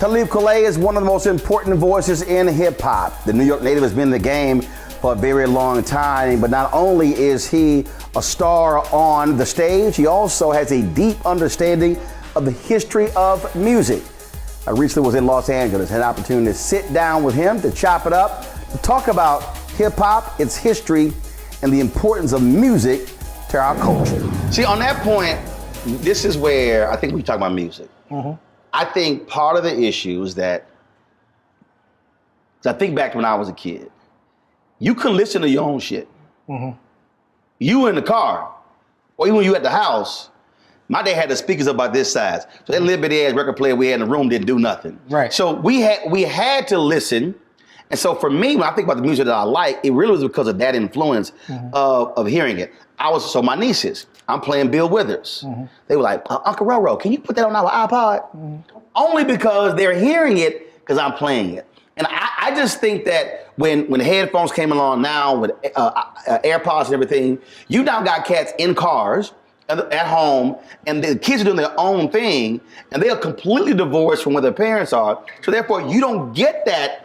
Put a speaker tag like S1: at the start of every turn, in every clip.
S1: Talib Kweli is one of the most important voices in hip-hop. The New York native has been in the game for a very long time, but not only is he a star on the stage, he also has a deep understanding of the history of music. I recently was in Los Angeles, had an opportunity to sit down with him to chop it up, to talk about hip-hop, its history, and the importance of music to our culture. See, on that point, this is where I think we talk about music. I think part of the issue is that, I think back to when I was a kid, you couldn't listen to your own shit. You in the car, or even when you at the house, my dad had the speakers up about this size. So that little bitty ass record player we had in the room didn't do nothing. Right. So we had to listen. And so for me, when I think about the music that I like, it really was because of that influence of hearing it. So my nieces, I'm playing Bill Withers. They were like, Uncle Roro, can you put that on our iPod? Only because they're hearing it because I'm playing it. And I just think that when the headphones came along now with AirPods and everything, you now got cats in cars at home, and the kids are doing their own thing, and they are completely divorced from where their parents are. So therefore, you don't get that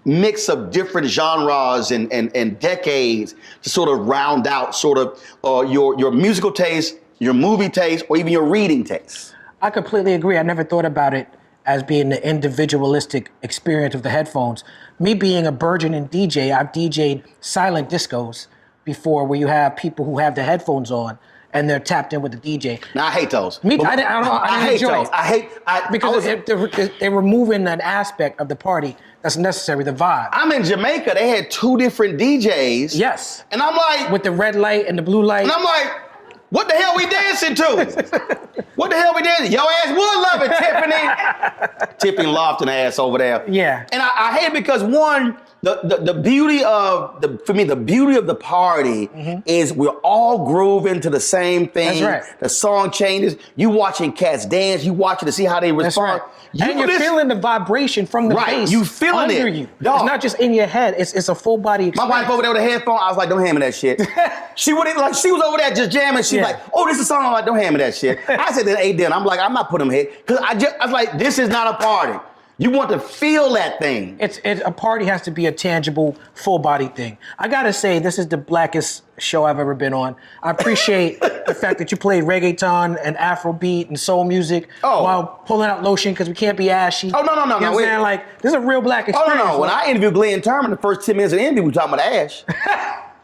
S1: mix of different genres and decades to sort of round out sort of your musical taste, your movie taste, or even your reading taste.
S2: I completely agree. I never thought about it as being the individualistic experience of the headphones. Me being a burgeoning DJ, I've DJ'd silent discos before, where you have people who have the headphones on and they're tapped in with the DJ.
S1: Now I hate those.
S2: I
S1: hate those.
S2: Because they're removing an aspect of the party that's necessary, the vibe.
S1: I'm in Jamaica. They had two different DJs.
S2: Yes.
S1: And I'm like,
S2: with the red light and the blue light.
S1: And I'm like, what the hell we dancing to? What the hell we dancing? Your ass would love it, Tiffany. Tiffany Lofton ass over there.
S2: Yeah.
S1: And I hate it because one, the beauty of for me, the beauty of the party is we're all grooving to the same thing.
S2: That's right.
S1: The song changes. You watching cats dance. You watching to see how they respond.
S2: That's right. You're feeling the vibration from the bass.
S1: You feeling
S2: under
S1: it.
S2: You.
S1: Dog.
S2: It's not just in your head. It's a full body experience.
S1: My wife over there with a headphone. I was like, don't hand me that shit. She was over there just jamming. She's like, oh, this is a song. I'm like, don't hand me that shit. I said to A. I'm like, I'm not putting them here because I was like, this is not a party. You want to feel that thing.
S2: A party has to be a tangible, full body thing. I gotta say, this is the blackest show I've ever been on. I appreciate the fact that you played reggaeton and Afrobeat and soul music while pulling out lotion because we can't be ashy.
S1: Oh, no.
S2: You know what I'm saying? Like, this is a real black experience.
S1: Oh, no. When I interviewed Glenn Turman, the first 10 minutes of the interview, we talking about ash.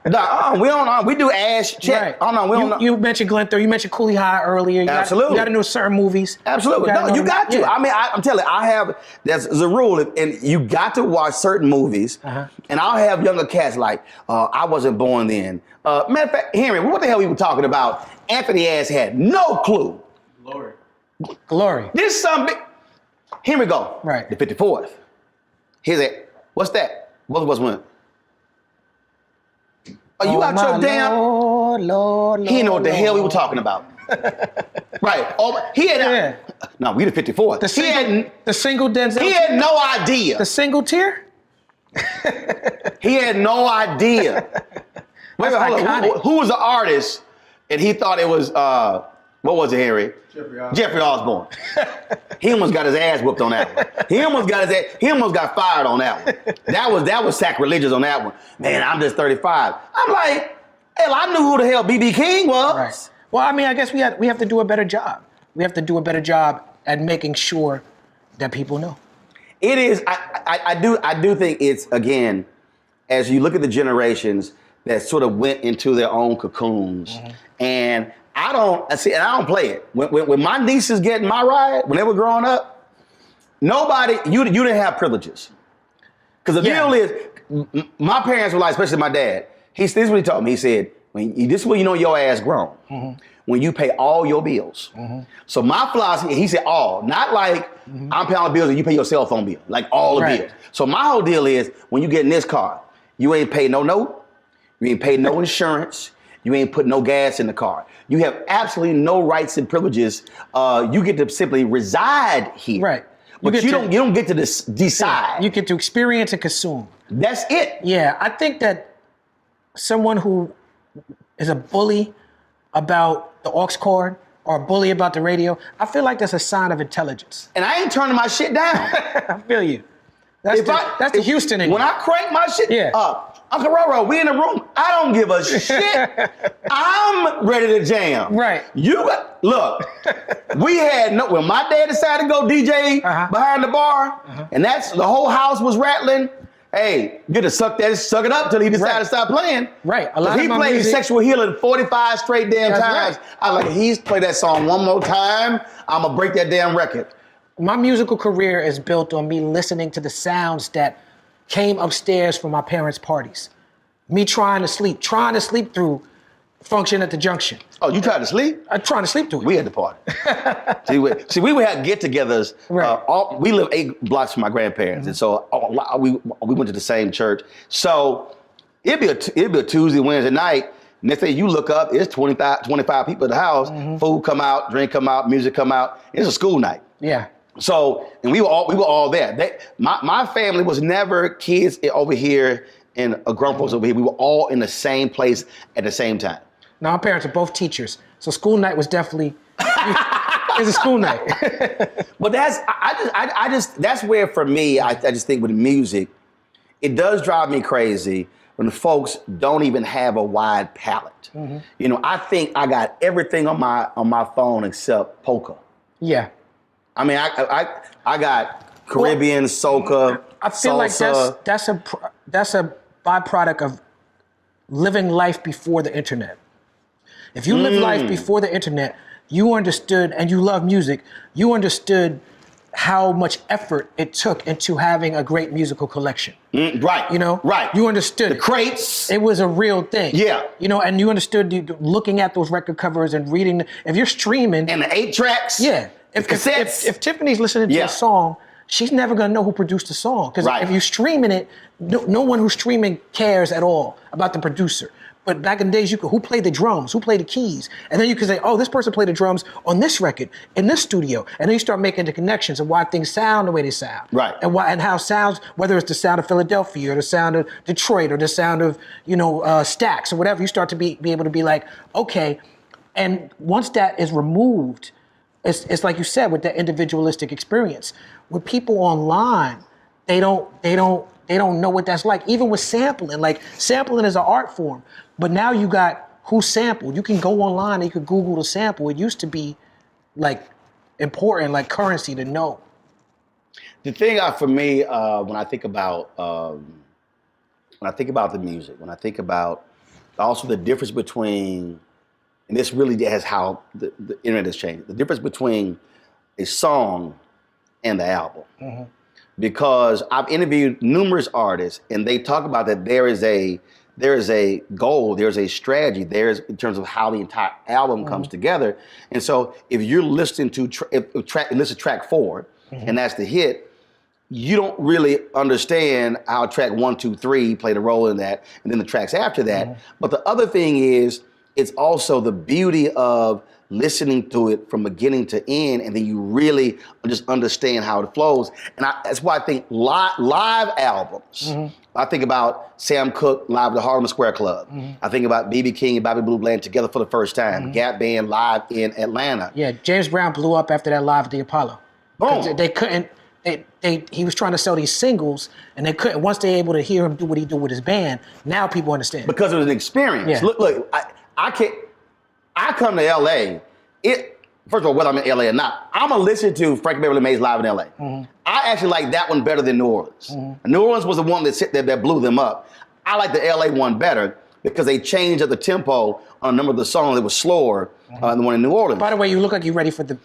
S1: We do ash check.
S2: Right.
S1: Oh, no, we don't know.
S2: You mentioned Glenn Thur. You mentioned Cooley High earlier.
S1: Absolutely.
S2: You got to know certain movies.
S1: Absolutely. You got to. Yeah. I mean, I'm telling you, there's a rule, and you got to watch certain movies, and I'll have younger cats like, I wasn't born then. Matter of fact, Henry, what the hell we were talking about? Anthony ass had no clue.
S2: Glory.
S1: This some big. Here we go.
S2: Right.
S1: The 54th. Here's it. What's that? What's one? Oh, you got your damn.
S2: Lord,
S1: he didn't know what the hell we were talking about. Right. Oh, he had. No, we the 54th.
S2: The single Denzel.
S1: He had no idea.
S2: The single tier.
S1: He had no idea. Wait, hold on. Who was the artist? And he thought it was what was it, Harry? Jeffrey Osborne. He almost got his ass whooped on that one. He almost got fired on that one. That was sacrilegious on that one. Man, I'm just 35. I'm like, hell, I knew who the hell B.B. King was.
S2: Right. Well, I mean, I guess we have to do a better job. We have to do a better job at making sure that people know.
S1: It is. I do think it's, again, as you look at the generations that sort of went into their own cocoons, and I don't play it. When my nieces get in my ride, when they were growing up, nobody, you didn't have privileges. Because the deal is, my parents were like, especially my dad, this is what he told me. He said, this is when you know your ass grown. When you pay all your bills. So my philosophy, he said all, not like I'm paying all the bills and you pay your cell phone bill, like all the bills. So my whole deal is, when you get in this car, you ain't pay no note, you ain't pay no insurance, you ain't put no gas in the car. You have absolutely no rights and privileges. You get to simply reside here.
S2: Right.
S1: But you don't get to decide.
S2: You get to experience and consume.
S1: That's it.
S2: Yeah, I think that someone who is a bully about the aux cord or bully about the radio, I feel like that's a sign of intelligence.
S1: And I ain't turning my shit down.
S2: I feel you. That's the Houston in
S1: When
S2: you.
S1: I crank my shit up, Uncle Roro, we in the room. I don't give a shit. I'm ready to jam.
S2: Right.
S1: Look, we had when my dad decided to go DJ behind the bar, and that's the whole house was rattling. Hey, get to suck it up till he decided to stop playing.
S2: Right. A lot of
S1: he
S2: my
S1: played
S2: music,
S1: Sexual Healing 45 straight damn times.
S2: Right.
S1: I like, he's played that song one more time, I'm gonna break that damn record.
S2: My musical career is built on me listening to the sounds that came upstairs from my parents' parties. Me trying to sleep through Function at the Junction.
S1: Oh, you tried to sleep?
S2: I'm trying to sleep through it.
S1: We had the party. we would have get-togethers.
S2: Right.
S1: We live 8 blocks from my grandparents, and so we went to the same church. So it'd be a Tuesday, Wednesday night. Next day you look up, it's 25 people at the house. Food come out, drink come out, music come out. It's a school night.
S2: Yeah.
S1: So, and we were all there. My family was never kids over here and grown folks over here. We were all in the same place at the same time.
S2: Now, my parents are both teachers, so school night was definitely it's a school night.
S1: But that's where for me, I just think with music, it does drive me crazy when folks don't even have a wide palette. You know, I think I got everything on my phone except polka.
S2: Yeah.
S1: I mean, I got Caribbean, soca,
S2: I feel
S1: salsa.
S2: like that's a byproduct of living life before the internet. If you live life before the internet, you understood, and you love music, you understood how much effort it took into having a great musical collection.
S1: Right.
S2: You know?
S1: Right.
S2: You understood.
S1: The crates.
S2: It was a real thing.
S1: Yeah.
S2: You know, and you understood looking at those record covers and reading. If you're streaming.
S1: And the 8 tracks.
S2: Yeah. If Tiffany's listening to a song, she's never going to know who produced the song. Because if you're streaming it, no one who's streaming cares at all about the producer. But back in the days, who played the drums? Who played the keys? And then you could say, oh, this person played the drums on this record, in this studio. And then you start making the connections of why things sound the way they sound.
S1: Right.
S2: And how sounds, whether it's the sound of Philadelphia or the sound of Detroit or the sound of, Stax or whatever, you start to be able to be like, okay. And once that is removed, it's like you said, with that individualistic experience. With people online, they don't know what that's like. Even with sampling, like sampling is an art form, but now you got who sampled. You can go online and you can Google the sample. It used to be like important, like currency to know.
S1: The thing for me, when I think about the music, when I think about also the difference between, and this really has how the internet has changed, the difference between a song and the album. Because I've interviewed numerous artists and they talk about that there is a goal, there's a strategy, there's in terms of how the entire album comes together. And so if you're listening to track 4 and that's the hit, you don't really understand how track 1, 2, 3 played a role in that, and then the tracks after that. But the other thing is, it's also the beauty of listening to it from beginning to end, and then you really just understand how it flows. And that's why I think live albums, I think about Sam Cooke live at the Harlem Square Club. I think about B.B. King and Bobby Blue Bland together for the first time. Gap Band live in Atlanta.
S2: Yeah, James Brown blew up after that live at the Apollo.
S1: Boom.
S2: They couldn't. He was trying to sell these singles, and they couldn't. Once they were able to hear him do what he do with his band, now people understand.
S1: Because it was an experience.
S2: Yeah.
S1: Look, I come to LA. First of all, whether I'm in LA or not, I'm gonna listen to Frankie Beverly Mays live in LA. I actually like that one better than New Orleans. New Orleans was the one that blew them up. I like the LA one better because they changed up the tempo on a number of the songs that was slower than the one in New Orleans.
S2: By the way, you look like you're ready for the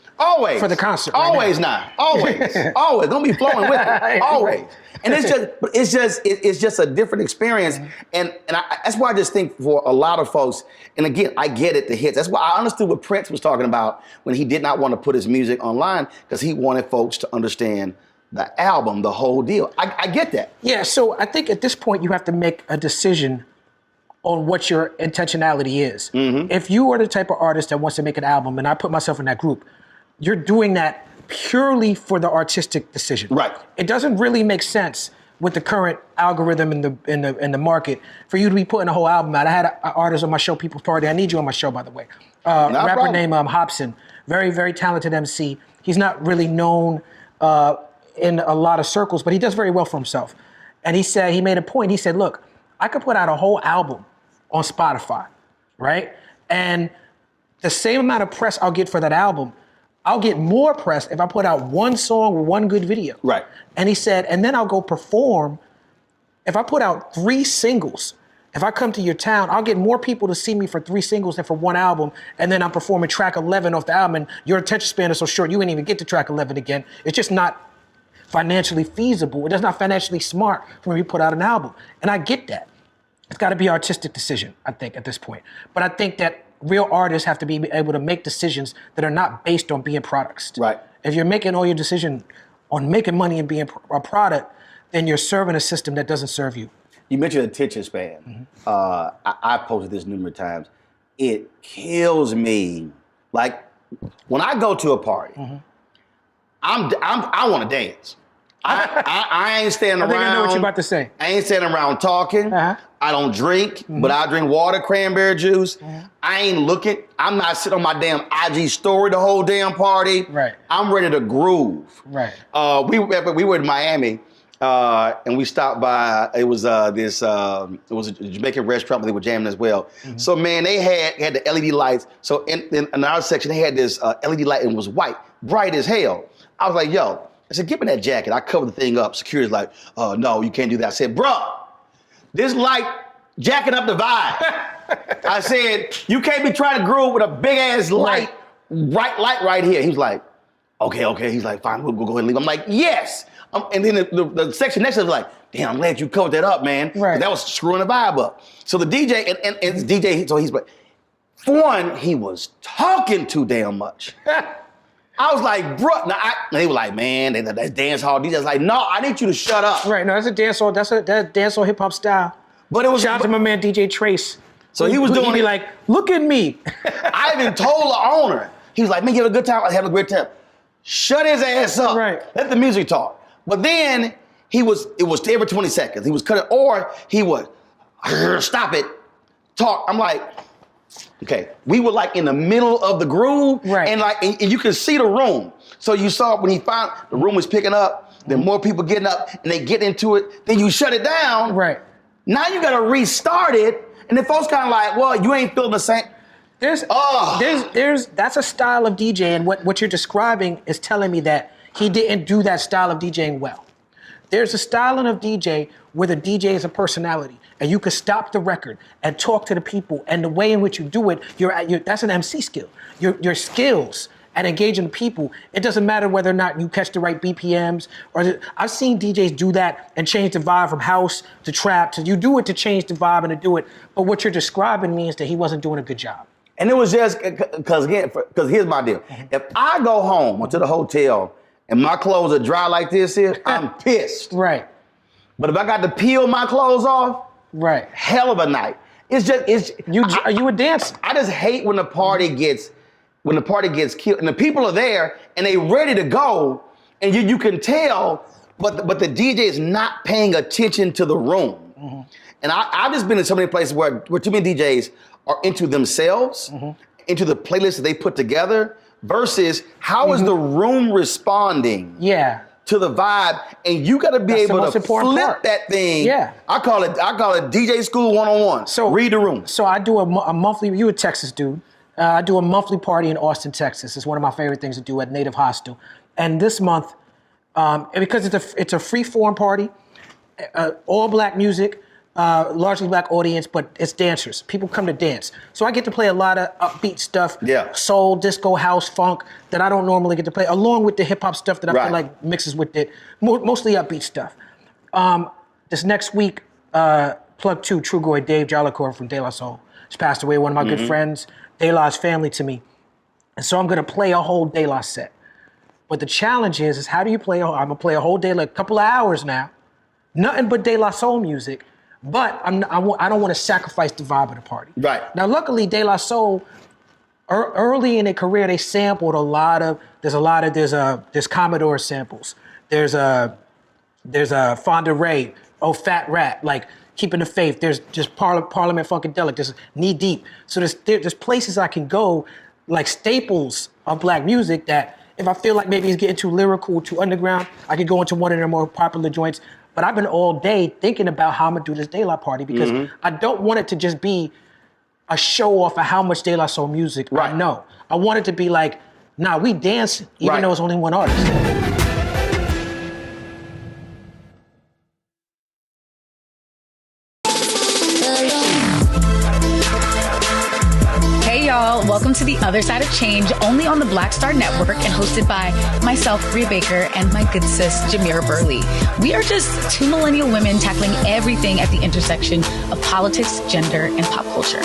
S2: concert.
S1: Always not. Always. Don't be flowing with it. Always. And it's just a different experience. And that's why I just think for a lot of folks, and again, I get it, the hits. That's why I understood what Prince was talking about when he did not want to put his music online, because he wanted folks to understand the album, the whole deal. I get that.
S2: Yeah, so I think at this point you have to make a decision on what your intentionality is. If you are the type of artist that wants to make an album, and I put myself in that group, you're doing that purely for the artistic decision.
S1: Right.
S2: It doesn't really make sense with the current algorithm in the market for you to be putting a whole album out. I had an artist on my show, People's Party. I need you on my show, by the way. Rapper named Hobson. very, very talented MC. He's not really known in a lot of circles, but he does very well for himself. And he made a point. He said, look, I could put out a whole album on Spotify, right? And the same amount of press I'll get for that album, I'll get more press if I put out one song or one good video.
S1: Right.
S2: And he said, and then I'll go perform. If I put out 3 singles, if I come to your town, I'll get more people to see me for 3 singles than for one album, and then I'm performing track 11 off the album, and your attention span is so short, you ain't even get to track 11 again. It's just not financially feasible. It's not financially smart for me to put out an album. And I get that. It's got to be an artistic decision, I think, at this point. But I think that real artists have to be able to make decisions that are not based on being products.
S1: Right.
S2: If you're making all your decision on making money and being a product, then you're serving a system that doesn't serve you.
S1: You mentioned attention span. I posted this numerous times. It kills me. Like when I go to a party, I want to dance. I ain't standing around.
S2: I think I know what you're about to say.
S1: I ain't standing around talking. I don't drink, but I drink water, cranberry juice. I ain't looking. I'm not sitting on my damn IG story the whole damn party.
S2: Right.
S1: I'm ready to groove.
S2: Right.
S1: We were in Miami, and we stopped by. It was a Jamaican restaurant, but they were jamming as well. So man, they had the LED lights. So in our section, they had this LED light and it was white, bright as hell. I was like, yo. I said, give me that jacket. I covered the thing up. Security's like, no, you can't do that. I said, bro, this light jacking up the vibe. I said, you can't be trying to groove with a big ass light, bright light right here. He was like, okay. He's like, fine, we'll go ahead and leave. I'm like, yes. And then the section next to us was like, damn, I'm glad you covered that up, man.
S2: Right.
S1: That was screwing the vibe up. So the DJ, and it's DJ, so he's, but for one, he was talking too damn much. I was like, bro, they were like, man, that's dance hall. DJ's like, no, I need you to shut up.
S2: Right, no, that's a dancehall. That's dancehall hip hop style.
S1: But it was
S2: shout out to my man DJ Trace.
S1: So he was doing
S2: He'd be like, look at me.
S1: I even told the owner. He was like, man, you have a good time. I have a great time. Shut his ass up.
S2: Right.
S1: Let the music talk. But then it was every 20 seconds. He was cutting, or he would stop it, talk. I'm like, okay, we were like in the middle of the groove,
S2: right.
S1: and you can see the room. So you saw when he found the room was picking up, then more people getting up, and they get into it. Then you shut it down.
S2: Right.
S1: Now you got to restart it, and the folks kind of like, well, you ain't feeling the same.
S2: That's a style of DJ, and what you're describing is telling me that he didn't do that style of DJing well. There's a style of DJ where the DJ is a personality, and you can stop the record and talk to the people, and the way in which you do it, that's an MC skill. Your skills at engaging the people, it doesn't matter whether or not you catch the right BPMs. I've seen DJs do that and change the vibe from house to trap. You do it to change the vibe and to do it, but what you're describing means that he wasn't doing a good job.
S1: And it was just, because here's my deal. If I go home or to the hotel and my clothes are dry like this here, I'm pissed.
S2: Right.
S1: But if I got to peel my clothes off,
S2: right,
S1: hell of a night.
S2: Are you a dancer?
S1: I just hate when the party gets killed and the people are there and they ready to go and you can tell, but the DJ is not paying attention to the room. And I've just been in so many places where too many DJs are into themselves, into the playlist that they put together, versus how is the room responding to the vibe, and you got to be able to flip that thing. Yeah, I call it DJ School 101. So read the room. So I do a monthly. You a Texas dude? I do a monthly party in Austin, Texas. It's one of my favorite things to do at Native Hostel. And this month, because it's a free form party, all black music. Largely black audience, but it's dancers. People come to dance. So I get to play a lot of upbeat stuff, soul, disco, house, funk, that I don't normally get to play, along with the hip hop stuff that I feel like mixes with it, mostly upbeat stuff. This next week, Plug 2, Trugoy, Dave Jolicoeur from De La Soul, has passed away, one of my good friends. De La's family to me. And so I'm going to play a whole De La set. But the challenge is how do you play, I'm going to play a whole De La, a couple of hours now, nothing but De La Soul music. But I don't want to sacrifice the vibe of the party. Right. Now, luckily, De La Soul, early in their career, they sampled there's Commodore samples. There's Fonda Ray, Fat Rat, like Keeping the Faith. There's just Parliament Funkadelic. There's Knee Deep. So there's places I can go
S2: like staples of black music that if I feel like maybe it's getting too lyrical, too underground, I could go into one of their more popular joints. But I've been all day thinking about how I'm gonna do this De La party because I don't want it to just be a show off of how much De La Soul music I know. I want it to be like, nah, we dance even though it's only one artist.
S3: Hey y'all, welcome to The Other Side of Change, only on the Black Star Network and hosted by myself, Rhea Baker, and my good sis, Jameera Burley. We are just two millennial women tackling everything at the intersection of politics, gender, and pop culture.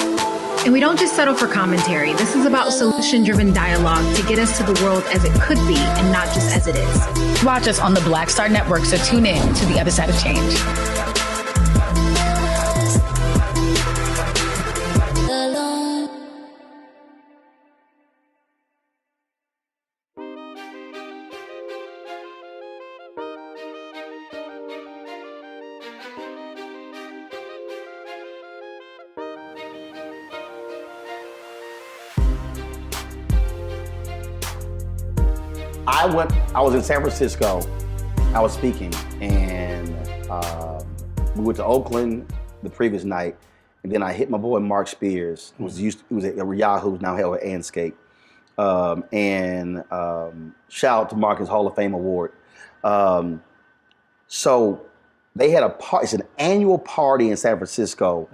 S4: And we don't just settle for commentary. This is about solution-driven dialogue to get us to the world as it could be and not just as it is.
S3: Watch us on the Black Star Network, so tune in to The Other Side of Change.
S1: I was in San Francisco. I was speaking, and we went to Oakland the previous night, and then I hit my boy Mark Spears, who was at Yahoo, now held at Anscape, and shout out to Mark, his Hall of Fame award. So they had a party. It's an annual party in San Francisco,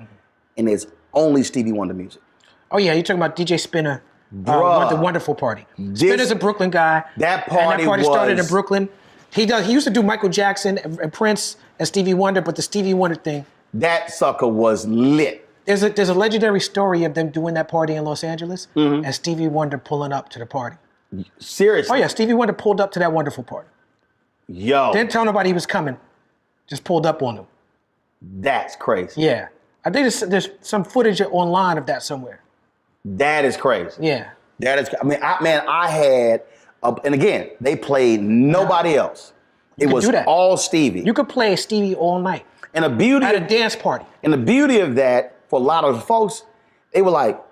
S1: and it's only Stevie Wonder music.
S2: Oh yeah, you're talking about DJ Spinner. The Wonderful Party. Spinner's a Brooklyn guy.
S1: That party
S2: started in Brooklyn. He used to do Michael Jackson and Prince and Stevie Wonder, but the Stevie Wonder thing.
S1: That sucker was lit.
S2: There's a legendary story of them doing that party in Los Angeles and Stevie Wonder pulling up to the party.
S1: Seriously?
S2: Oh yeah, Stevie Wonder pulled up to that Wonderful Party.
S1: Yo.
S2: Didn't tell nobody he was coming. Just pulled up on them.
S1: That's crazy.
S2: Yeah. I think there's some footage online of that somewhere.
S1: That is crazy.
S2: Yeah.
S1: That is, I had, and again, they played nobody else. It was all Stevie.
S2: You could play Stevie all night.
S1: And the beauty
S2: at a dance party.
S1: And the beauty of that, for a lot of folks, they were like,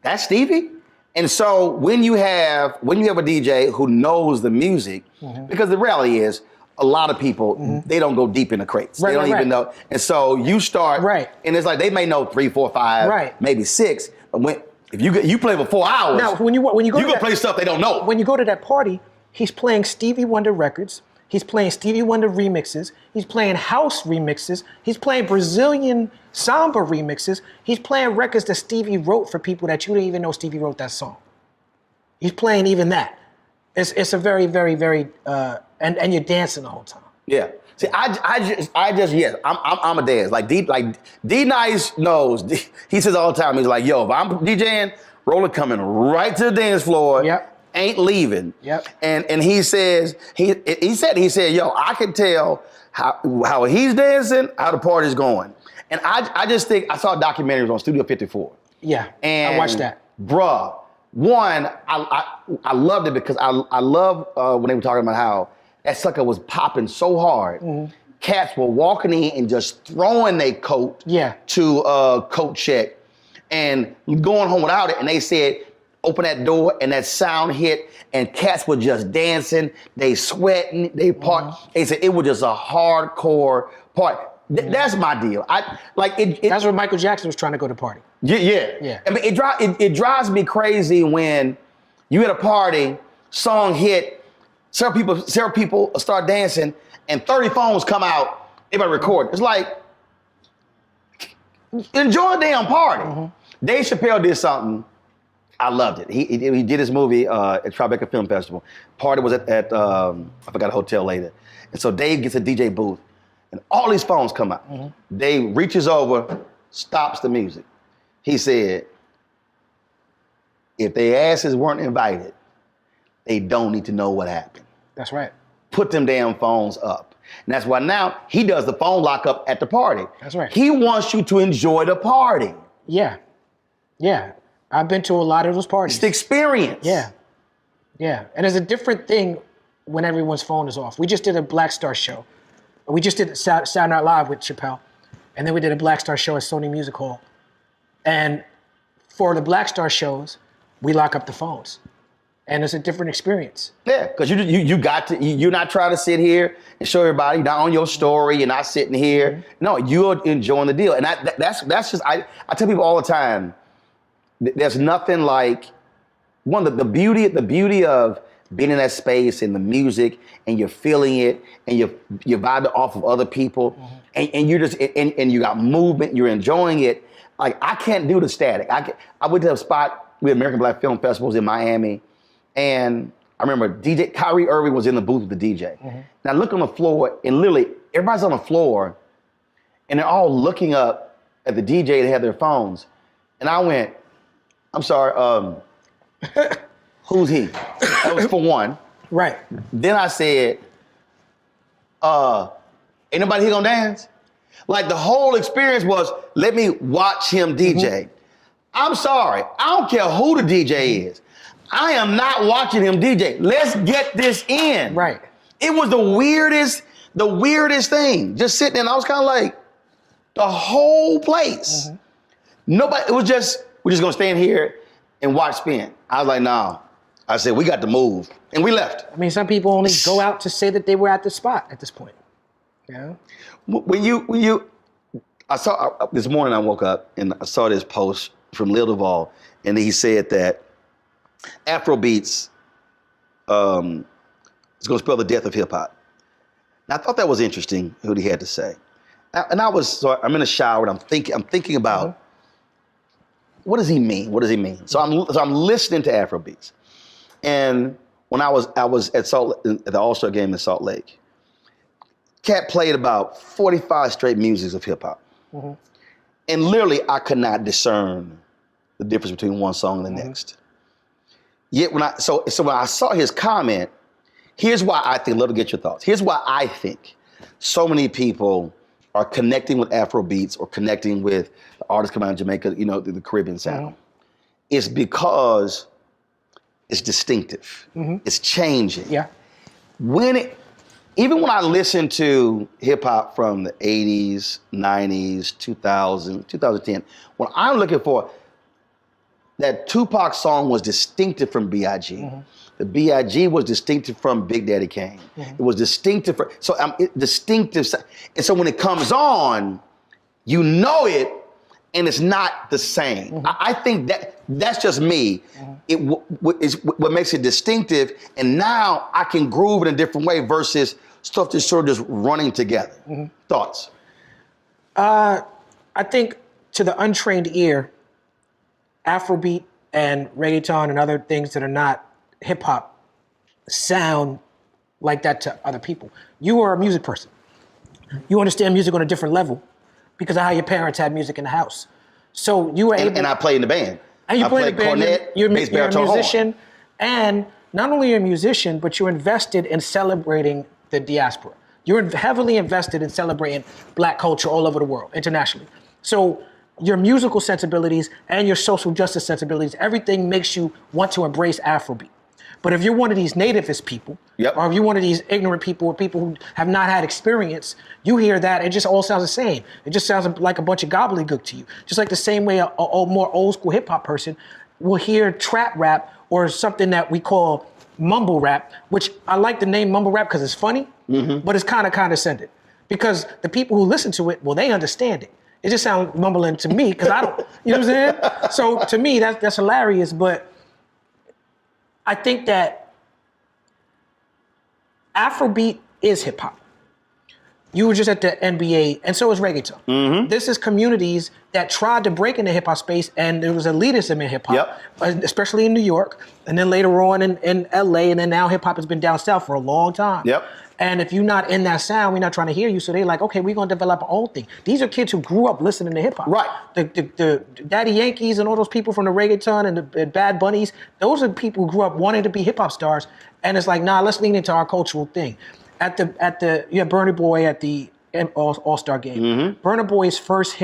S1: that's Stevie? And so when you have a DJ who knows the music, because the reality is, a lot of people, they don't go deep in the crates. They don't even know. And so you start, and it's like they may know 3, 4, 5, maybe 6, but if you play for 4 hours,
S2: now when you go,
S1: you're gonna play stuff they don't know.
S2: When you go to that party, he's playing Stevie Wonder records. He's playing Stevie Wonder remixes. He's playing house remixes. He's playing Brazilian samba remixes. He's playing records that Stevie wrote for people that you didn't even know Stevie wrote that song. He's playing even that. It's a very, very, very, and you're dancing the whole time.
S1: Yeah. See, I just yes, I'm a dance. Like D Nice knows. He says all the time. He's like, yo, if I'm DJing, Roller coming right to the dance floor. Ain't leaving. And he says he said, yo, I can tell how he's dancing, how the party's going. And I just think I saw documentaries on Studio 54.
S2: Yeah.
S1: And
S2: I watched that.
S1: Bruh, one, I loved it because I love when they were talking about how that sucker was popping so hard. Cats were walking in and just throwing their coat to coat check and going home without it. And they said, open that door and that sound hit and cats were just dancing. They sweating, they part. They said it was just a hardcore part. That's my deal.
S2: That's where Michael Jackson was trying to go to party.
S1: Yeah. I mean, it drives me crazy when you at a party, song hit, several people start dancing, and 30 phones come out, everybody record. It's like, enjoy a damn party. Dave Chappelle did something, I loved it. He did his movie at Tribeca Film Festival. Party was at I forgot a hotel later. And so Dave gets a DJ booth, and all these phones come out. Dave reaches over, stops the music. He said, if their asses weren't invited, they don't need to know what happened.
S2: That's right.
S1: Put them damn phones up. And that's why now he does the phone lockup at the party.
S2: That's right.
S1: He wants you to enjoy the party.
S2: Yeah. I've been to a lot of those parties.
S1: It's the experience.
S2: Yeah. And there's a different thing when everyone's phone is off. We just did a Black Star show. We just did Saturday Night Live with Chappelle. And then we did a Black Star show at Sony Music Hall. And for the Black Star shows, we lock up the phones. And it's a different experience.
S1: Yeah, because you're not trying to sit here and show everybody, you're not on your story, you're not sitting here. No, you're enjoying the deal. And that's just, I tell people all the time, there's nothing like, the beauty of being in that space and the music, and you're feeling it, and you're vibing off of other people, and you're just, and you got movement, you're enjoying it. Like, I can't do the static. I went to a spot, we had American Black Film Festivals in Miami, and I remember DJ Kyrie Irving was in the booth with the DJ. And I look on the floor, and literally everybody's on the floor, and they're all looking up at the DJ. They have their phones, and I went, "I'm sorry, who's he?" That was for one.
S2: Right.
S1: Then I said, "Ain't nobody here gonna dance?" Like, the whole experience was, let me watch him DJ. I'm sorry, I don't care who the DJ is. I am not watching him DJ. Let's get this in.
S2: Right.
S1: It was the weirdest thing. Just sitting there, and I was kind of like, the whole place. Nobody, it was just, we're just gonna stand here and watch spin. I was like, no. I said, we got to move. And we left.
S2: I mean, some people only go out to say that they were at the spot at this point. Yeah.
S1: I saw, this morning I woke up and I saw this post from Lil Duval, and he said that Afrobeats is going to spell the death of hip hop. And I thought that was interesting, what he had to say. And I'm in the shower and I'm thinking about, what does he mean? What does he mean? So I'm listening to Afrobeats. And when I was at the All-Star game in Salt Lake, Cat played about 45 straight musics of hip hop. And literally I could not discern the difference between one song and the next. Yet when I saw his comment, here's why I think, love to get your thoughts. Here's why I think so many people are connecting with Afrobeats or connecting with the artists coming out of Jamaica, you know, the Caribbean sound. It's because it's distinctive. It's changing.
S2: Yeah.
S1: Even when I listen to hip hop from the 80s, 90s, 2000, 2010, when I'm looking for, that Tupac song was distinctive from B.I.G. The B.I.G. was distinctive from Big Daddy Kane. It was distinctive distinctive. And so when it comes on, you know it, and it's not the same. I think that's just me. Is what makes it distinctive, and now I can groove in a different way versus stuff that's sort of just running together. Thoughts?
S2: I think to the untrained ear, Afrobeat and reggaeton and other things that are not hip hop sound like that to other people. You are a music person. You understand music on a different level because of how your parents had music in the house. So you were able.
S1: And I play in the band.
S2: And you play in the band.
S1: Cornet,
S2: you're a
S1: baritone,
S2: musician,
S1: horn.
S2: and not only you're a musician, but you're invested in celebrating the diaspora. You're heavily invested in celebrating Black culture all over the world, internationally. So your musical sensibilities and your social justice sensibilities, everything makes you want to embrace Afrobeat. But if you're one of these nativist people, or if you're one of these ignorant people or people who have not had experience, you hear that, it just all sounds the same. It just sounds like a bunch of gobbledygook to you. Just like the same way a more old school hip hop person will hear trap rap or something that we call mumble rap, which I like the name mumble rap because it's funny, but it's kind of condescending. Because the people who listen to it, well, they understand it. It just sounds mumbling to me because I don't, you know what I'm saying? So to me, that's hilarious, but I think that Afrobeat is hip hop. You were just at the NBA, and so is reggaeton. This is communities that tried to break into hip hop space, and there was elitism in hip hop, especially in New York, and then later on in LA, and then now hip hop has been down south for a long time. And if you're not in that sound, we're not trying to hear you. So they're like, okay, we're gonna develop our own thing. These are kids who grew up listening to hip hop.
S1: Right.
S2: The Daddy Yankees and all those people from the reggaeton and the Bad Bunnies, those are people who grew up wanting to be hip hop stars. And it's like, nah, let's lean into our cultural thing. You had Burna Boy at the All-Star game. Burna Boy's first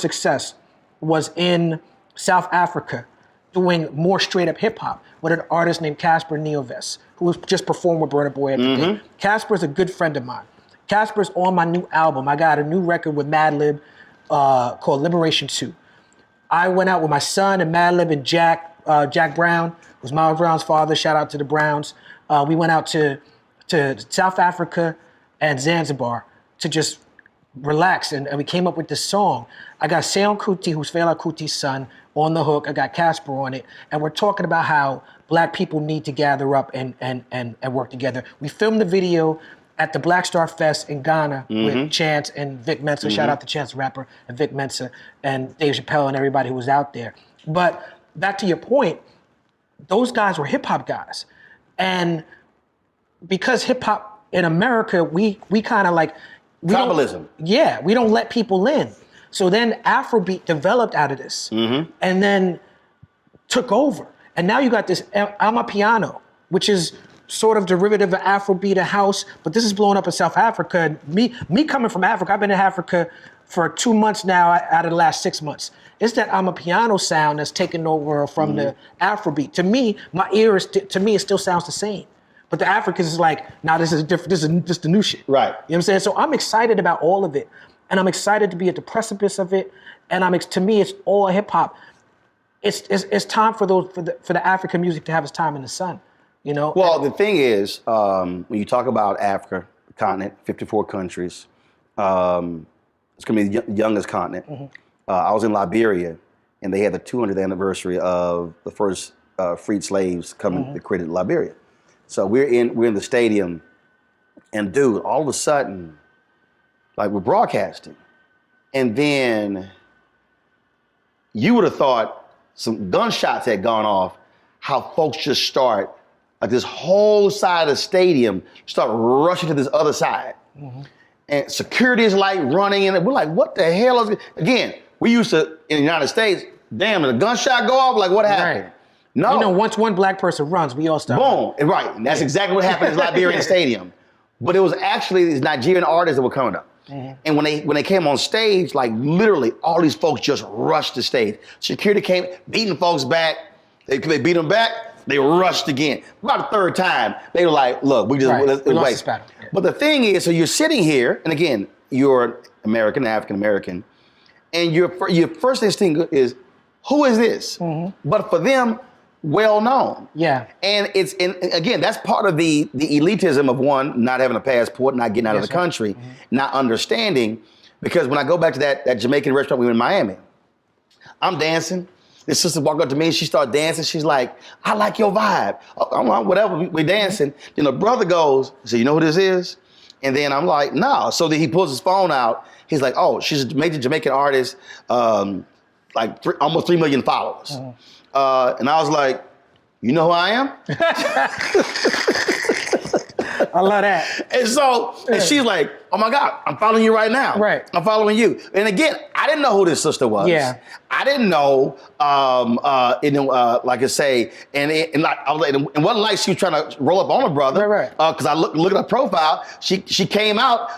S2: success was in South Africa, doing more straight up hip hop with an artist named Casper Neovest, who was just performed with Burna Boy at the thing. Casper's a good friend of mine. Casper's on my new album. I got a new record with Madlib called Liberation 2. I went out with my son and Madlib and Jack, Jack Brown, who's Miles Brown's father. Shout out to the Browns. We went out to South Africa and Zanzibar to just relax, and we came up with this song. I got Seun Kuti, who's Fela Kuti's son, on the hook. I got Casper on it, and we're talking about how Black people need to gather up and work together. We filmed the video at the Black Star Fest in Ghana with Chance and Vic Mensa. Shout out to Chance the Rapper and Vic Mensa and Dave Chappelle and everybody who was out there. But back to your point, those guys were hip hop guys, and because hip hop in America, we kind of like
S1: tribalism.
S2: Yeah, we don't let people in. So then Afrobeat developed out of this, and then took over. And now you got this Amapiano, which is sort of derivative of Afrobeat, a house, but this is blowing up in South Africa. And me coming from Africa, I've been in Africa for 2 months now out of the last 6 months. It's that Amapiano sound that's taken over from the Afrobeat. To me, my ear it still sounds the same. But the Africans is like, nah, this is different. This is just the new shit.
S1: Right.
S2: You know what I'm saying? So I'm excited about all of it. And I'm excited to be at the precipice of it. And to me, it's all hip hop. It's time for the African music to have its time in the sun. You know?
S1: Well, the thing is, when you talk about Africa, the continent, 54 countries, it's going to be the youngest continent. I was in Liberia, and they had the 200th anniversary of the first freed slaves coming that created Liberia. So we're in the stadium, and dude, all of a sudden, like we're broadcasting, and then you would have thought some gunshots had gone off, how folks just start, like this whole side of the stadium start rushing to this other side. And security is like running, and we're like, what the hell is it? Again, we used to, in the United States, damn, did a gunshot go off? Like, what happened?
S2: Right.
S1: No.
S2: You know, once one Black person runs, we all start.
S1: Boom, and right. And that's exactly what happened in the Liberian Stadium. But it was actually these Nigerian artists that were coming up. And when they came on stage, like literally all these folks just rushed the stage. Security came, beating folks back. They beat them back, they rushed again. About the third time, they were like, look, we
S2: lost
S1: wait.
S2: this battle. Yeah.
S1: But the thing is, so you're sitting here, and again, you're American, African-American, and your first instinct is, who is this? But for them, well known.
S2: Yeah.
S1: And again, that's part of the elitism of one, not having a passport, not getting out of the country, not understanding. Because when I go back to that Jamaican restaurant we were in Miami, I'm dancing. This sister walked up to me and she started dancing. She's like, I like your vibe. I'm like, whatever, we're dancing. Then the brother goes, so you know who this is? And then I'm like, no. So then he pulls his phone out. He's like, oh, she's a major Jamaican artist, almost 3 million followers. And I was like, you know who I am?
S2: I love that.
S1: And so, and she's like, oh my God, I'm following you right now.
S2: Right.
S1: I'm following you. And again, I didn't know who this sister was.
S2: Yeah.
S1: I didn't know, like I say, and I was like, it wasn't like she was trying to roll up on her brother.
S2: Right.
S1: Because I look at her profile, she came out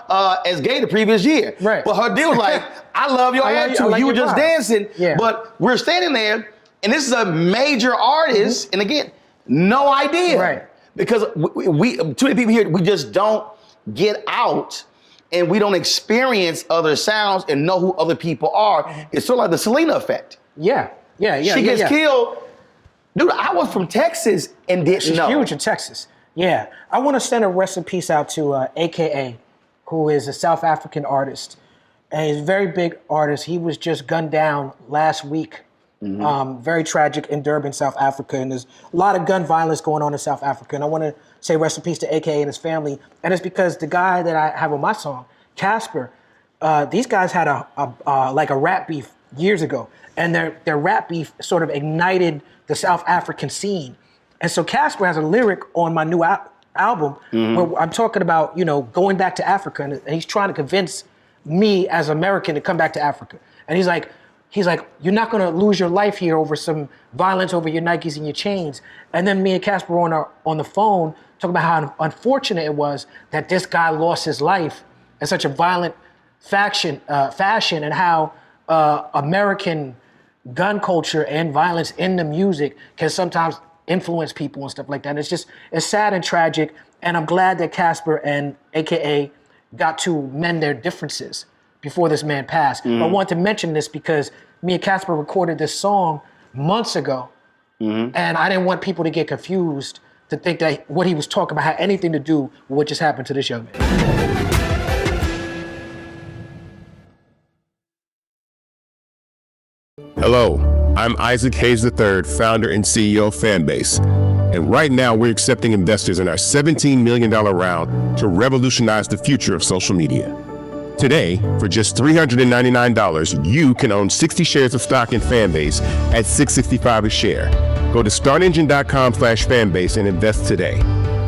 S1: as gay the previous year.
S2: Right.
S1: But her deal was like, I love your attitude.
S2: like
S1: you were
S2: your
S1: just
S2: vibe.
S1: dancing.
S2: Yeah.
S1: But we're standing there, and this is a major artist, and again, no idea.
S2: Right.
S1: Because we too many people here, we just don't get out and we don't experience other sounds and know who other people are. It's sort of like the Selena effect.
S2: Yeah.
S1: She gets killed. Dude, I was from Texas and didn't
S2: She's
S1: know.
S2: huge in Texas. Yeah. I want to send a rest in peace out to AKA, who is a South African artist. And he's a very big artist. He was just gunned down last week. Very tragic in Durban, South Africa. And there's a lot of gun violence going on in South Africa. And I want to say rest in peace to AKA and his family. And it's because the guy that I have on my song, Casper, these guys had a rap beef years ago. And their rap beef sort of ignited the South African scene. And so Casper has a lyric on my new album where I'm talking about, going back to Africa. And he's trying to convince me as American to come back to Africa. And he's like, you're not going to lose your life here over some violence over your Nikes and your chains. And then me and Casper were on the phone talking about how unfortunate it was that this guy lost his life in such a violent fashion, and how American gun culture and violence in the music can sometimes influence people and stuff like that. And it's sad and tragic. And I'm glad that Casper and AKA got to mend their differences before this man passed. I want to mention this because me and Casper recorded this song months ago, And I didn't want people to get confused to think that what he was talking about had anything to do with what just happened to this young man.
S5: Hello, I'm Isaac Hayes III, founder and CEO of Fanbase. And right now we're accepting investors in our $17 million round to revolutionize the future of social media. Today, for just $399, you can own 60 shares of stock in Fanbase at $665 a share. Go to startengine.com/fanbase and invest today.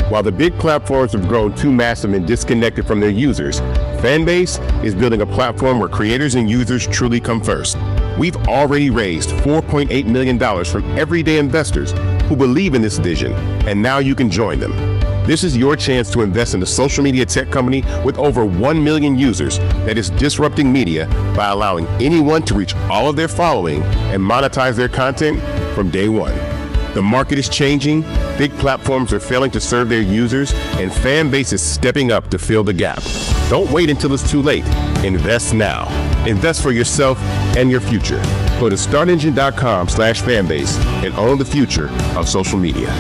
S5: While the big platforms have grown too massive and disconnected from their users, Fanbase is building a platform where creators and users truly come first. We've already raised $4.8 million from everyday investors who believe in this vision, and now you can join them. This is your chance to invest in a social media tech company with over 1 million users that is disrupting media by allowing anyone to reach all of their following and monetize their content from day one. The market is changing, big platforms are failing to serve their users, and Fanbase is stepping up to fill the gap. Don't wait until it's too late. Invest now. Invest for yourself and your future. Go to startengine.com/fanbase and own the future of social media.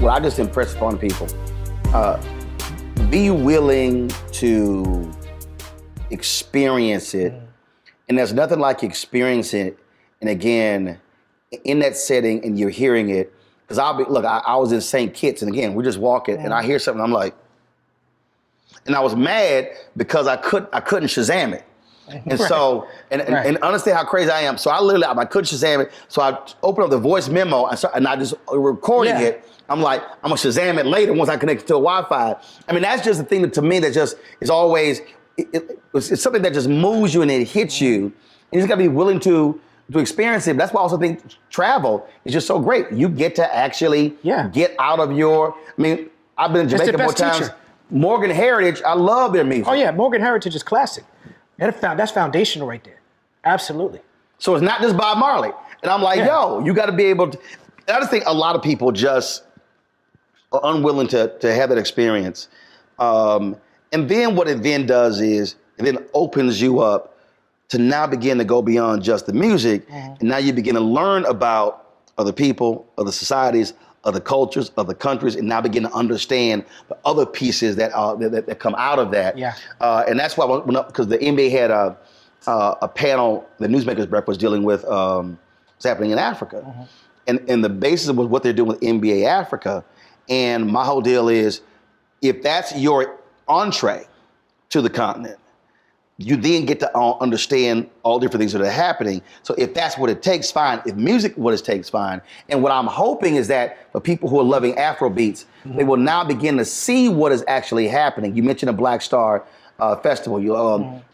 S1: What I just impress upon people, be willing to experience it. And there's nothing like experiencing it. And again, in that setting and you're hearing it, because I was in St. Kitts and again, we're just walking and I hear something, I'm like, and I was mad because I couldn't Shazam it. And so, and understand how crazy I am. So I couldn't Shazam it. So I opened up the voice memo and I just recording it. I'm like, I'm gonna Shazam it later once I connect it to a Wi-Fi. I mean, that's just the thing that to me that just is always, it's something that just moves you and it hits you. And you just gotta be willing to experience it. That's why I also think travel is just so great. You get to actually get out of your, I mean, I've been in Jamaica more times. Teacher. Morgan Heritage, I love their music.
S2: Oh yeah, Morgan Heritage is classic. That's foundational right there. Absolutely.
S1: So it's not just Bob Marley. And I'm like, yo, you gotta be able to, I just think a lot of people just are unwilling to have that experience. And then what it then does is, it then opens you up to now begin to go beyond just the music. And now you begin to learn about other people, other societies, other cultures, other countries, and now begin to understand the other pieces that come out of that. And that's why, because the NBA had a panel, the Newsmakers Breakfast, dealing with what's happening in Africa. And the basis of what they're doing with NBA Africa. And my whole deal is, if that's your entree to the continent, you then get to understand all different things that are happening. So if that's what it takes, fine. If music what it takes, fine. And what I'm hoping is that for people who are loving Afro beats, they will now begin to see what is actually happening. You mentioned a Black Star Festival,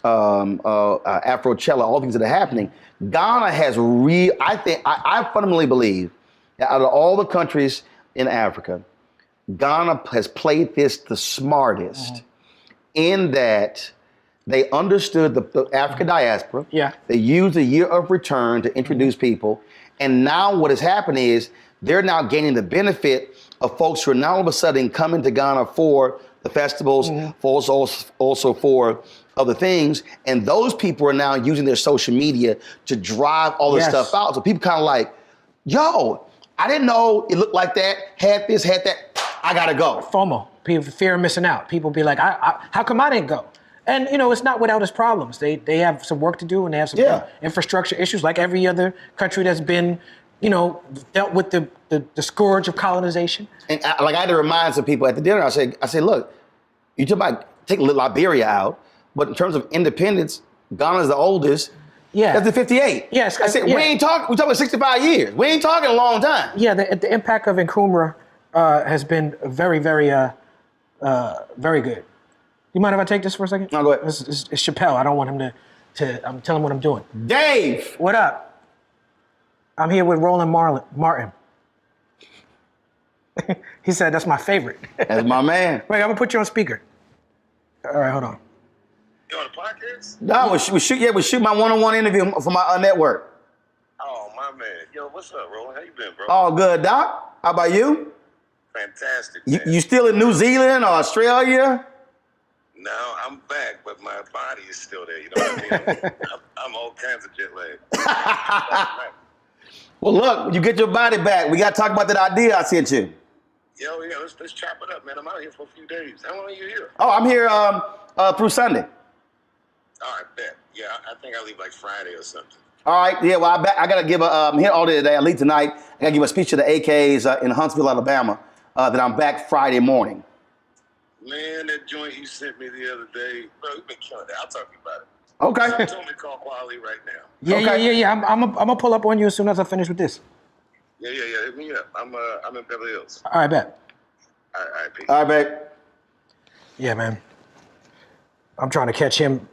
S1: Afrochella, all things that are happening. Ghana has I fundamentally believe that out of all the countries in Africa, Ghana has played this the smartest in that they understood the African diaspora. They used the year of return to introduce people. And now what has happened is they're now gaining the benefit of folks who are now all of a sudden coming to Ghana for the festivals, also for other things. And those people are now using their social media to drive all this stuff out. So people kind of like, yo, I didn't know it looked like that, had this, had that. I gotta go.
S2: FOMO, people fear of missing out. People be like, how come I didn't go? And it's not without its problems. They have some work to do and they have some infrastructure issues like every other country that's been, dealt with the scourge of colonization. And
S1: I had to remind some people at the dinner, I said, look, you talk about take Liberia out, but in terms of independence, Ghana's the oldest. That's the 58.
S2: Yes.
S1: I said, we're talking 65 years. We ain't talking a long time.
S2: Yeah, the impact of Nkrumah has been very, very, very good. You mind if I take this for a second?
S1: No, go ahead.
S2: It's Chappelle. I don't want him to I'm telling him what I'm doing.
S1: Dave!
S2: What up? I'm here with Roland Martin. He said that's my favorite.
S1: That's my man.
S2: Wait, I'm gonna put you on speaker. All right, hold on.
S6: You on the podcast?
S1: No, we shoot my one-on-one interview for my network.
S6: Oh, my man. Yo, what's up, Roland? How you been, bro?
S1: All good, Doc. How about you?
S6: Fantastic, man.
S1: You still in New Zealand or Australia?
S6: No, I'm back, but my body is still there. You know what I mean? I'm all kinds of jet lag.
S1: Well, look, when you get your body back, we got to talk about that idea I sent you.
S6: Yo, yeah, let's chop it up, man. I'm out here for a few days. How long are you here?
S1: Oh, I'm here through Sunday.
S6: All right, bet. Yeah, I think I leave like Friday or something.
S1: All right, yeah, well, I got to give I'm here all day today. I leave tonight. I got to give a speech to the AKs in Huntsville, Alabama, that I'm back Friday morning.
S6: Man, that joint you sent me the other day, bro, you've been killing that. I'll talk to you about it.
S1: Okay.
S6: So told me to call Kweli right now.
S2: Yeah. I'm gonna pull up on you as soon as I finish with this.
S6: Yeah. Hit me up. I'm in Beverly Hills.
S2: All right, bet.
S6: All right, peace.
S1: All right, babe.
S2: Yeah, man. I'm trying to catch him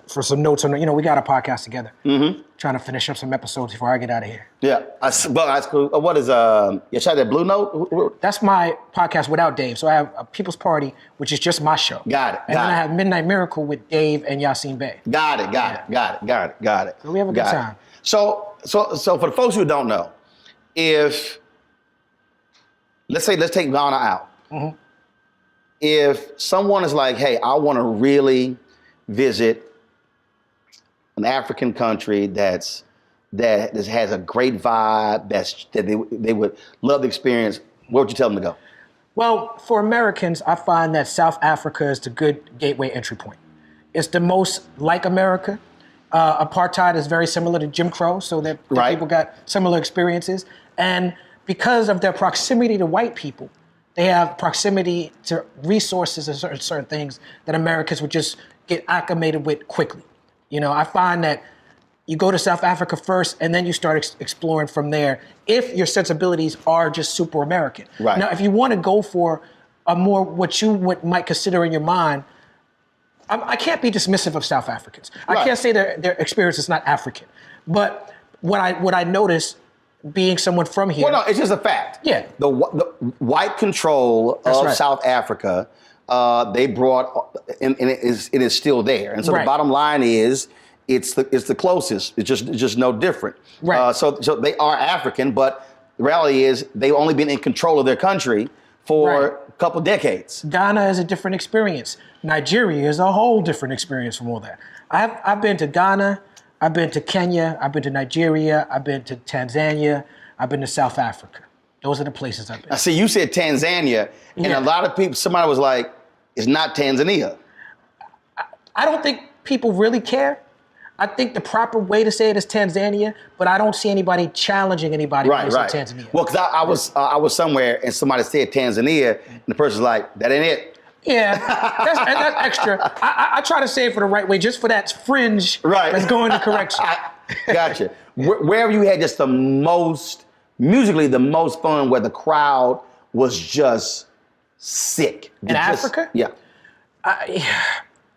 S2: for some notes on. We got a podcast together. Mm-hmm. Trying to finish up some episodes before I get out of here.
S1: Yeah. That's cool. What is shout that Blue Note?
S2: That's my podcast without Dave. So I have a People's Party, which is just my show.
S1: Got it.
S2: And then I have Midnight Miracle with Dave and Yassine Bey.
S1: Got it.
S2: So we have a good time.
S1: So for the folks who don't know, if let's take Ghana out. Mm-hmm. If someone is like, hey, I want to really visit an African country that has a great vibe, that they would love the experience, where would you tell them to go?
S2: Well, for Americans, I find that South Africa is the good gateway entry point. It's the most like America. Apartheid is very similar to Jim Crow, so that people got similar experiences. And because of their proximity to white people, they have proximity to resources and certain things that Americans would just get acclimated with quickly. I find that you go to South Africa first, and then you start exploring from there if your sensibilities are just super American.
S1: Right.
S2: Now, if you want to go for a more what you might consider in your mind, I can't be dismissive of South Africans. Right. I can't say their experience is not African. But what I notice being someone from here.
S1: Well, no, it's just a fact.
S2: Yeah.
S1: The white control of South Africa, they brought, and it is still there. And so the bottom line is, it's the closest. It's just no different.
S2: Right.
S1: So they are African, but the reality is they've only been in control of their country for a couple decades.
S2: Ghana is a different experience. Nigeria is a whole different experience from all that. I've been to Ghana. I've been to Kenya, I've been to Nigeria, I've been to Tanzania, I've been to South Africa. Those are the places I've been.
S1: I see you said Tanzania, and a lot of people, somebody was like, it's not Tanzania.
S2: I don't think people really care. I think the proper way to say it is Tanzania, but I don't see anybody challenging anybody when they say Tanzania.
S1: Well, because I was somewhere and somebody said Tanzania, and the person's like, that ain't it.
S2: Yeah, that's extra. I try to say it for the right way, just for that fringe that's going to correction.
S1: Gotcha. Where have you had just musically the most fun, where the crowd was just sick?
S2: In Africa?
S1: Yeah.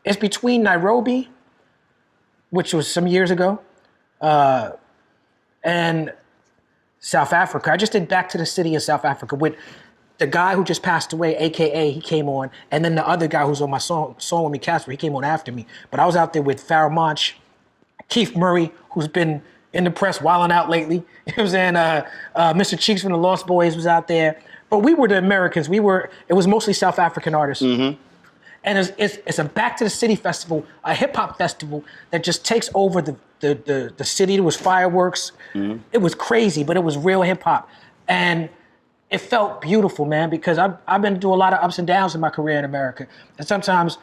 S2: It's between Nairobi, which was some years ago, and South Africa. I just did Back to the City in South Africa with the guy who just passed away, AKA, he came on, and then the other guy who's on my song with me, Casper, he came on after me. But I was out there with Pharoah Monch, Keith Murray, who's been in the press wilding out lately. It was Mr. Cheeks from the Lost Boys was out there. But we were the Americans. It was mostly South African artists. Mm-hmm. And it's a Back to the City festival, a hip hop festival that just takes over the city. There was fireworks. Mm-hmm. It was crazy, but it was real hip hop. And it felt beautiful, man, because I've been through a lot of ups and downs in my career in America. And sometimes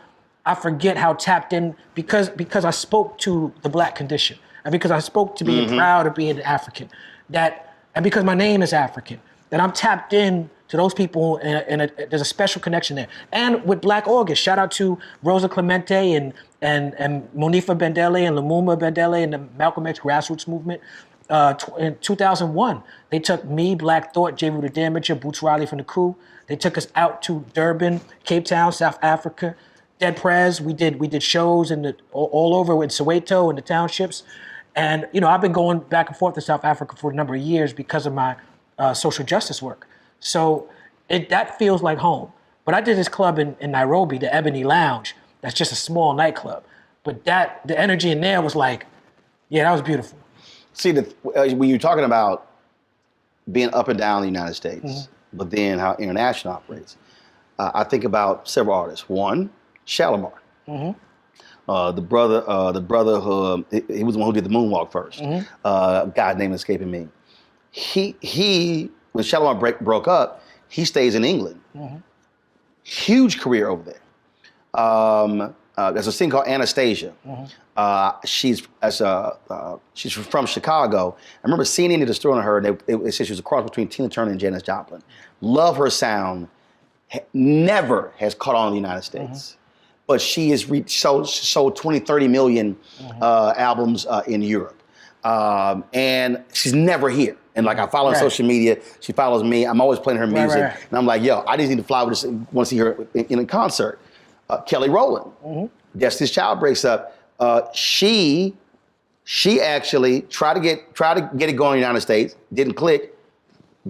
S2: I forget how tapped in, because I spoke to the Black condition, and because I spoke to being proud of being African, and because my name is African, that I'm tapped in to those people, and there's a special connection there. And with Black August, shout out to Rosa Clemente and Monifa Bendele and Lumumba Bendele and the Malcolm X grassroots movement. In 2001, they took me, Black Thought, J. Rooter Damager, Boots Riley from the Crew. They took us out to Durban, Cape Town, South Africa. Dead Prez, we did shows all over in Soweto and the townships. And I've been going back and forth to South Africa for a number of years because of my social justice work. So that feels like home. But I did this club in Nairobi, the Ebony Lounge. that's just a small nightclub. But the energy in there was like, yeah, that was beautiful.
S1: See, when you're talking about being up and down in the United States, but then how international operates, I think about several artists. One, Shalimar. The brother who he was the one who did the moonwalk first. Guy's name is escaping me. He when Shalimar broke up, he stays in England. Huge career over there. There's a thing called Anastasia. She's from Chicago. I remember seeing into the store on her, and they said she was a cross between Tina Turner and Janis Joplin. Love her sound. Never has caught on in the United States. But she has sold 20, 30 million albums in Europe. And she's never here. And like I follow on social media, she follows me. I'm always playing her music. And I'm like, yo, I just need to fly with this, want to see her in a concert. Kelly Rowland, Destiny's Child breaks up. She actually tried to get it going in the United States, didn't click.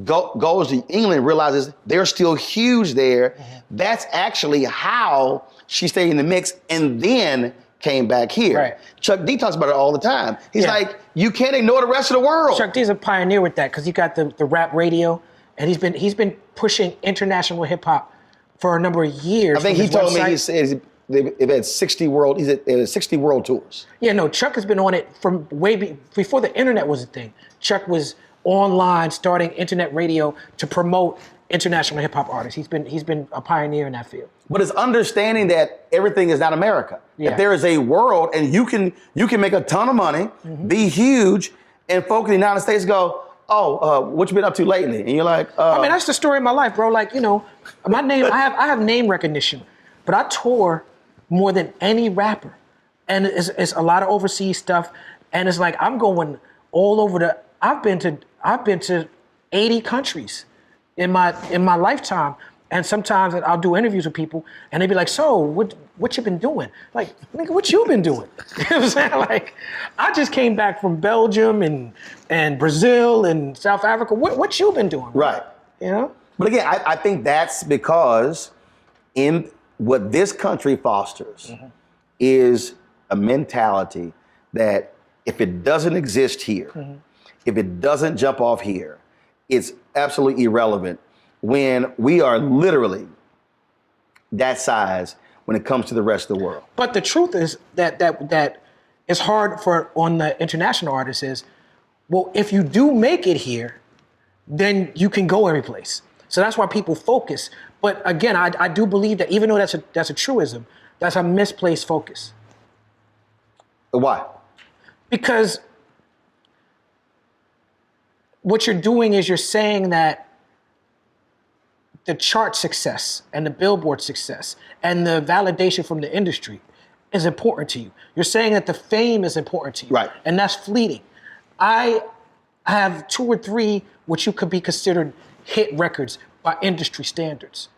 S1: Goes to England, realizes they're still huge there. That's actually how she stayed in the mix and then came back here. Chuck D talks about it all the time. He's like, you can't ignore the rest of the world.
S2: Chuck D's a pioneer with that because you got the rap radio, and he's been pushing international hip hop for a number of years.
S1: I think he told me, he said they've had 60 world tours.
S2: Yeah, no, Chuck has been on it from before the internet was a thing. Chuck was online starting internet radio to promote international hip hop artists. He's been a pioneer in that field.
S1: But it's understanding that everything is not America. That there is a world, and you can make a ton of money, be huge, and folk in the United States go, what you been up to lately? And you're like,
S2: I mean, that's the story of my life, bro. Like, my name, I have name recognition, but I tour more than any rapper, and it's a lot of overseas stuff, and it's like I'm going all over I've been to 80 countries in my lifetime. And sometimes I'll do interviews with people, and they be like, "So, what you been doing?" Like, nigga, what you been doing? You know what I'm saying? Like, I just came back from Belgium and Brazil and South Africa. What you been doing?
S1: Right.
S2: You know.
S1: But again, I think that's because in what this country fosters is a mentality that if it doesn't exist here, if it doesn't jump off here, it's absolutely irrelevant. When we are literally that size when it comes to the rest of the world.
S2: But the truth is that it's hard on the international artists is, well, if you do make it here, then you can go every place. So that's why people focus. But again, I do believe that even though that's a truism, that's a misplaced focus.
S1: Why?
S2: Because what you're doing is you're saying that the chart success and the Billboard success and the validation from the industry is important to you. You're saying that the fame is important to you.
S1: Right.
S2: And that's fleeting. I have 2 or 3 which you could be considered hit records by industry standards.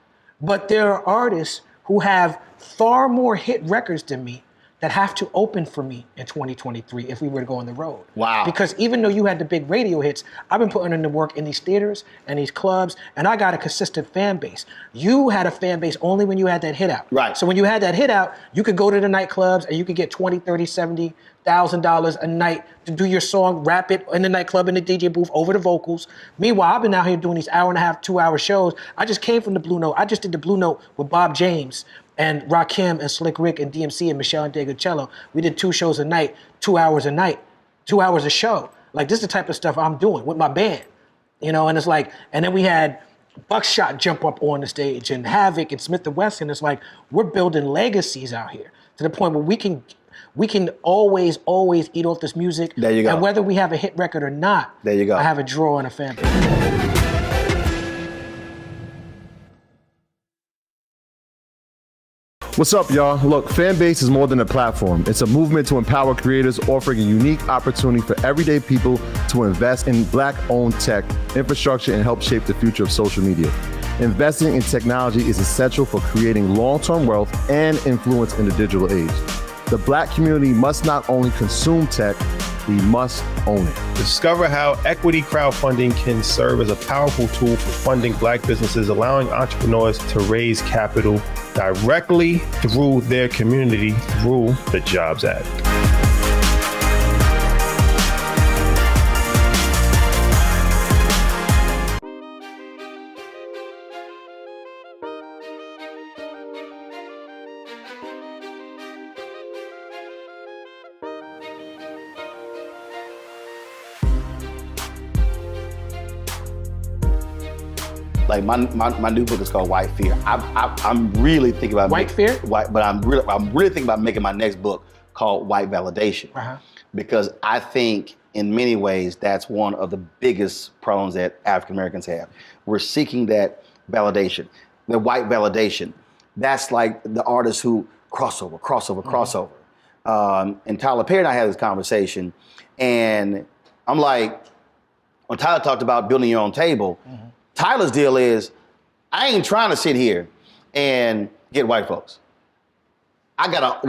S2: But there are artists who have far more hit records than me that have to open for me in 2023 if we were to go on the road.
S1: Wow.
S2: Because even though you had the big radio hits, I've been putting in the work in these theaters and these clubs, and I got a consistent fan base. You had a fan base only when you had that hit out.
S1: Right.
S2: So when you had that hit out, you could go to the nightclubs and you could get $20, $30, $70,000 a night to do your song, rap it in the nightclub in the DJ booth over the vocals. Meanwhile, I've been out here doing these 1.5, 2-hour shows. I just came from the Blue Note. I just did the Blue Note with Bob James and Rakim and Slick Rick and DMC and Michelle and Degocello. We did 2 shows a night, 2 hours a night, 2 hours a show. Like, this is the type of stuff I'm doing with my band, and it's like, and then we had Buckshot jump up on the stage and Havoc and Smith & Wesson. It's like, we're building legacies out here to the point where we can always eat off this music.
S1: There you go.
S2: And whether we have a hit record or not,
S1: there you go.
S2: I have a draw and a fan base.
S7: What's up, y'all? Look, Fanbase is more than a platform. It's a movement to empower creators, offering a unique opportunity for everyday people to invest in Black-owned tech, infrastructure, and help shape the future of social media. Investing in technology is essential for creating long-term wealth and influence in the digital age. The Black community must not only consume tech, We must own it.
S5: Discover how equity crowdfunding can serve as a powerful tool for funding Black businesses, allowing entrepreneurs to raise capital directly through their community through the Jobs Act.
S1: Like my new book is called White Fear. I'm really thinking about
S2: White Fear?
S1: But I'm really thinking about making my next book called White Validation, because I think in many ways that's one of the biggest problems that African Americans have. We're seeking that validation, the white validation. That's like the artists who crossover. And Tyler Perry and I had this conversation, and I'm like, when Tyler talked about building your own table. Tyler's deal is, I ain't trying to sit here and get white folks. You got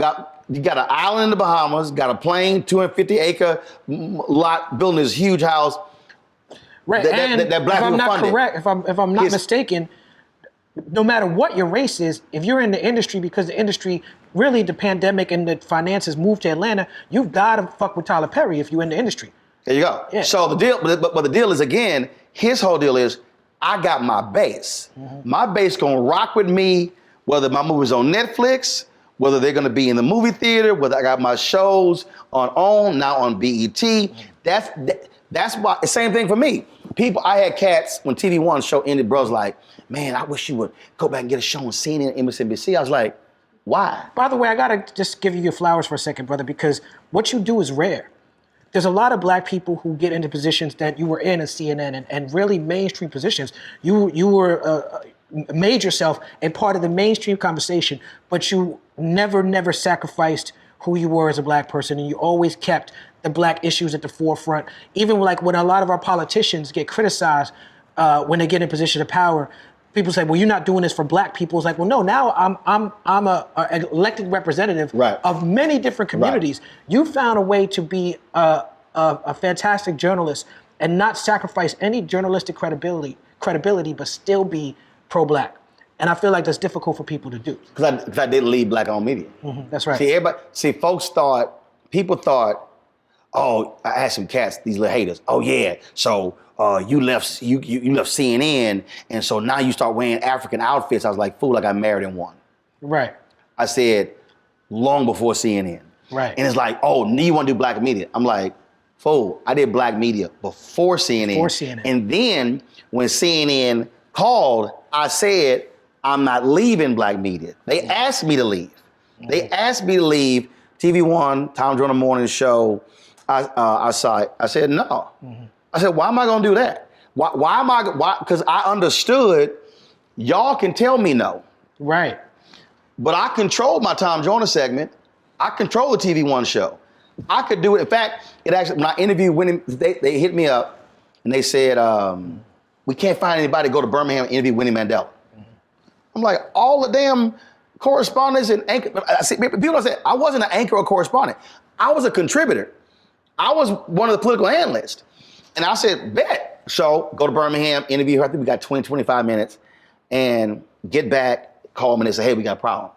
S1: an island in the Bahamas, got a plane, 250-acre lot, building this huge house.
S2: Right,
S1: that black people funded.
S2: If I'm not mistaken, no matter what your race is, if you're in the industry, because the industry, really the pandemic and the finances moved to Atlanta, you've got to fuck with Tyler Perry if you're in the industry.
S1: There you go. Yeah. So the deal, but the deal is, again, his whole deal is, I got my base. My base gonna rock with me, whether my movie's on Netflix, whether they're gonna be in the movie theater, whether I got my shows now on BET. That's why, the same thing for me. I had cats, when TV One show ended, bros like, man, I wish you would go back and get a show on CNN, MSNBC. I was like, why?
S2: By the way, I gotta just give you your flowers for a second, brother, because what you do is rare. There's a lot of black people who get into positions that you were in at CNN and really mainstream positions. You were made yourself a part of the mainstream conversation, but you never sacrificed who you were as a black person, and you always kept the black issues at the forefront. Even like when a lot of our politicians get criticized when they get in position of power, people say, well, you're not doing this for black people. It's like, well, no, now I'm an elected representative of many different communities. You found a way to be a fantastic journalist and not sacrifice any journalistic credibility, but still be pro-black. And I feel like that's difficult for people to do.
S1: Because I didn't lead black-owned media.
S2: That's right.
S1: People thought, oh, I had some cats, these little haters. Oh yeah, so you left CNN, and so now you start wearing African outfits. I was like, fool, I got married in one.
S2: Right.
S1: I said, long before CNN.
S2: Right.
S1: And it's like, oh, now you want to do black media? I'm like, fool, I did black media before CNN. And then when CNN called, I said, I'm not leaving black media. They asked me to leave. They asked me to leave TV One, Tom Joyner Morning Show. I said no. I said, why am I gonna do that? Why? Because I understood y'all can tell me no.
S2: Right.
S1: But I controlled my Tom Joyner segment. I control the TV One show. I could do it. In fact, when I interviewed Winnie, they hit me up and they said, we can't find anybody to go to Birmingham and interview Winnie Mandela. I'm like, all the damn correspondents and anchor. People say I wasn't an anchor or correspondent. I was a contributor. I was one of the political analysts. And I said, bet. So go to Birmingham, interview her. I think we got 20, 25 minutes, and get back, call them, and they say, hey, we got a problem.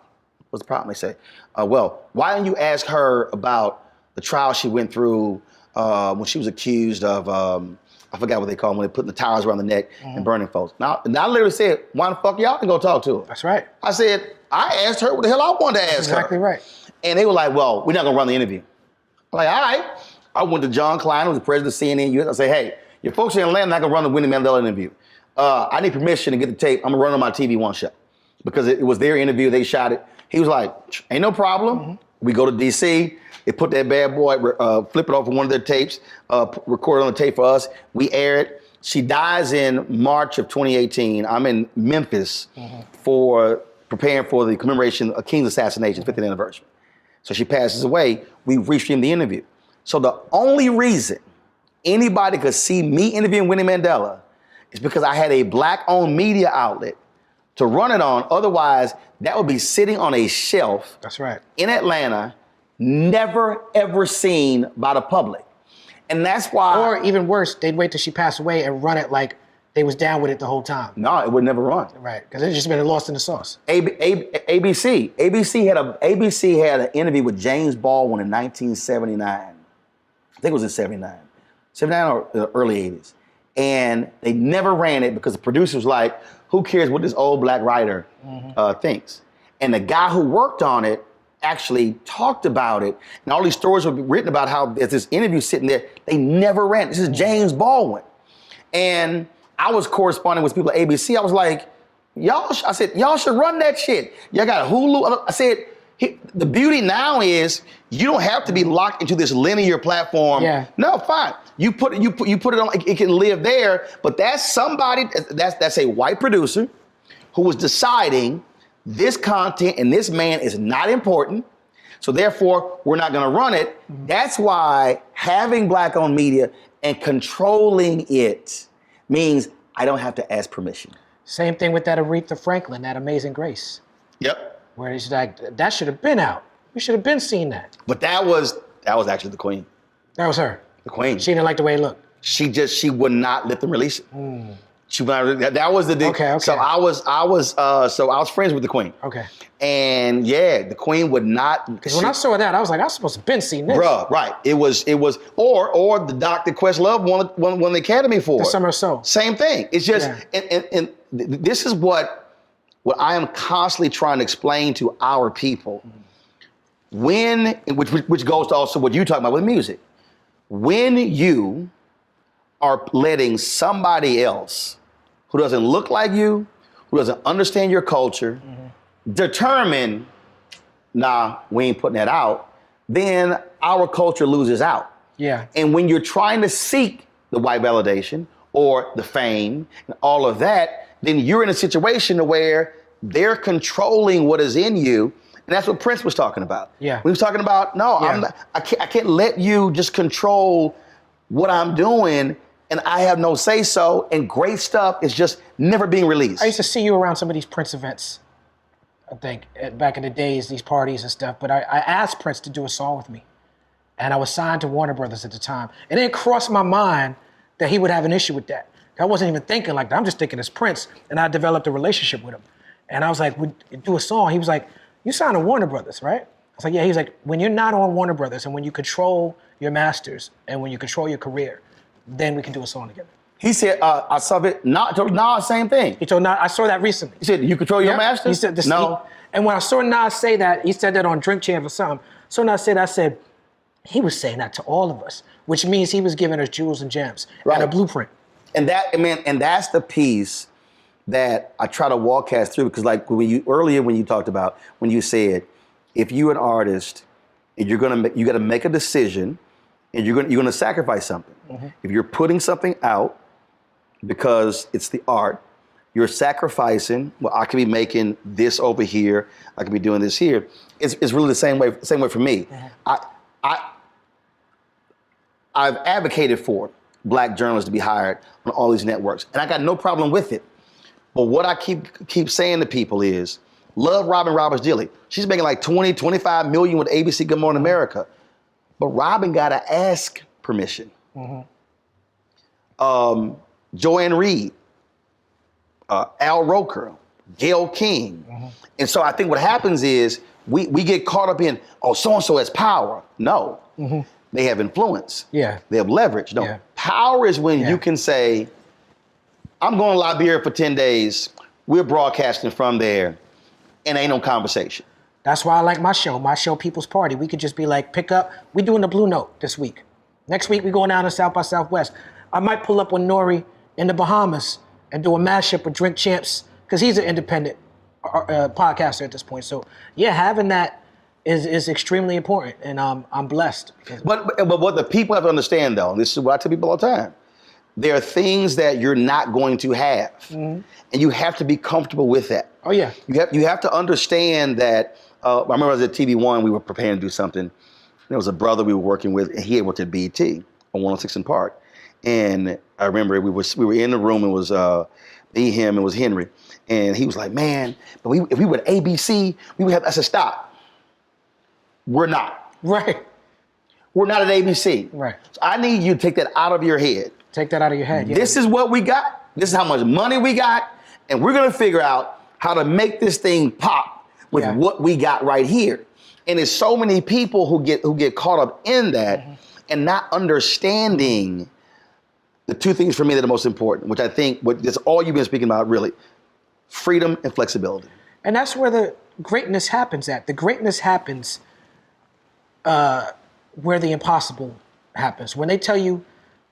S1: What's the problem? They say, well, why didn't you ask her about the trial she went through when she was accused of, I forgot what they call them, when they put the towers around the neck and burning folks. Now I literally said, why the fuck y'all can go talk to her?
S2: That's right.
S1: I said, I asked her what the hell I wanted to ask her.
S2: Exactly right.
S1: And they were like, well, we're not gonna run the interview. I'm like, all right. I went to John Klein, who was the president of CNN. I said, hey, your folks in Atlanta not gonna run the Winnie Mandela interview. I need permission to get the tape. I'm gonna run on my TV One show. Because it was their interview, they shot it. He was like, ain't no problem. We go to DC, they put that bad boy, flip it off of one of their tapes, record it on the tape for us. We air it. She dies in March of 2018. I'm in Memphis for preparing for the commemoration of King's assassination, 50th anniversary. So she passes away. We restreamed the interview. So the only reason anybody could see me interviewing Winnie Mandela is because I had a black-owned media outlet to run it on. Otherwise, that would be sitting on a shelf.
S2: That's right.
S1: In Atlanta, never ever seen by the public. And that's why.
S2: Or even worse, they'd wait till she passed away and run it like they was down with it the whole time.
S1: No, it would never run.
S2: Right, because it's just been lost in the sauce.
S1: ABC had an interview with James Baldwin in 1979. I think it was in 79. 79 or the early 80s. And they never ran it because the producer was like, who cares what this old black writer thinks? And the guy who worked on it actually talked about it. And all these stories were written about how there's this interview sitting there. They never ran it. This is James Baldwin. And I was corresponding with people at ABC. I was like, y'all should run that shit. Y'all got Hulu. I said, the beauty now is you don't have to be locked into this linear platform.
S2: Yeah.
S1: No, fine. You put it on. It can live there. But that's somebody. That's a white producer who was deciding this content and this man is not important. So therefore, we're not going to run it. That's why having black-owned media and controlling it means I don't have to ask permission.
S2: Same thing with that Aretha Franklin, that Amazing Grace.
S1: Yep.
S2: Where it's like, that should have been out. We should have been seeing that.
S1: But that was actually the Queen.
S2: That was her.
S1: The Queen.
S2: She didn't like the way it looked.
S1: She would not let them release it. She would not, that was the deal.
S2: Okay.
S1: So I was friends with the Queen.
S2: Okay.
S1: And yeah, the Queen would not.
S2: Because when I saw that, I was like, I was supposed to have been seeing this.
S1: Bruh, right. It was, or the Dr. Questlove won the Academy for
S2: The
S1: it.
S2: Summer of Soul.
S1: Same thing. It's just,
S2: Yeah.
S1: and this is what I am constantly trying to explain to our people. Which goes to also what you talk about with music. When you are letting somebody else who doesn't look like you, who doesn't understand your culture, determine, nah, we ain't putting that out, then our culture loses out.
S2: Yeah.
S1: And when you're trying to seek the white validation or the fame and all of that, then you're in a situation where they're controlling what is in you. And that's what Prince was talking about.
S2: Yeah.
S1: He was talking about, no,
S2: Yeah.
S1: I can't let you just control what I'm doing and I have no say so, and great stuff is just never being released.
S2: I used to see you around some of these Prince events, I think, back in the days, these parties and stuff. But I asked Prince to do a song with me. And I was signed to Warner Brothers at the time. And it crossed my mind that he would have an issue with that. I wasn't even thinking like that. I'm just thinking it's Prince. And I developed a relationship with him. And I was like, we'd do a song. He was like, you signed to Warner Brothers, right? I was like, yeah. He was like, when you're not on Warner Brothers and when you control your masters and when you control your career, then we can do a song together.
S1: He said, I saw it, Nas, same thing.
S2: He told Nas, I saw that recently.
S1: He said, you control your
S2: Yeah.
S1: masters?
S2: He said this.
S1: No.
S2: And when I saw Nas say that, he said that on Drink Champ or something. So Nas said, I said, he was saying that to all of us, which means he was giving us jewels and gems and a blueprint.
S1: And that's the piece that I try to walk us through, because like when you said, if you're an artist and you got to make a decision and you're gonna sacrifice something. If you're putting something out because it's the art, you're sacrificing. Well, I could be making this over here. I could be doing this here. It's really the same way for me. I've advocated for black journalists to be hired on all these networks, and I got no problem with it. But what I keep saying to people is, love Robin Roberts dearly. She's making like 20, 25 million with ABC Good Morning America. But Robin got to ask permission. Joanne Reed, Al Roker, Gayle King. And so I think what happens is we get caught up in, oh, so-and-so has power. No, they have influence.
S2: Yeah.
S1: They have leverage. No,
S2: Yeah.
S1: power is when you can say, I'm going to Liberia for 10 days. We're broadcasting from there and ain't no conversation.
S2: That's why I like my show People's Party. We could just be like, pick up, we doing the Blue Note this week. Next week, we going down to South by Southwest. I might pull up with Nori in the Bahamas and do a mashup with Drink Champs, because he's an independent podcaster at this point. So yeah, having that is extremely important, and I'm blessed.
S1: But what the people have to understand, though, and this is what I tell people all the time, there are things that you're not going to have, and you have to be comfortable with that.
S2: Oh yeah.
S1: You have to understand that. I remember I was at TV One. We were preparing to do something. There was a brother we were working with, and he had worked at BET on 106 in Park. And I remember we were in the room. It was me, him, it was Henry, and he was like, "Man, but if we were at ABC, we would have." I said, "Stop. We're not.
S2: Right.
S1: We're not at ABC.
S2: Right.
S1: So I need you to take that out of your head.
S2: Take that out of your head. Yeah.
S1: This is what we got. This is how much money we got. And we're going to figure out how to make this thing pop with what we got right here. And there's so many people who get caught up in that and not understanding the two things for me that are most important, which I think that's all you've been speaking about, really. Freedom and flexibility.
S2: And that's where the greatness happens at. The greatness happens where the impossible happens. When they tell you,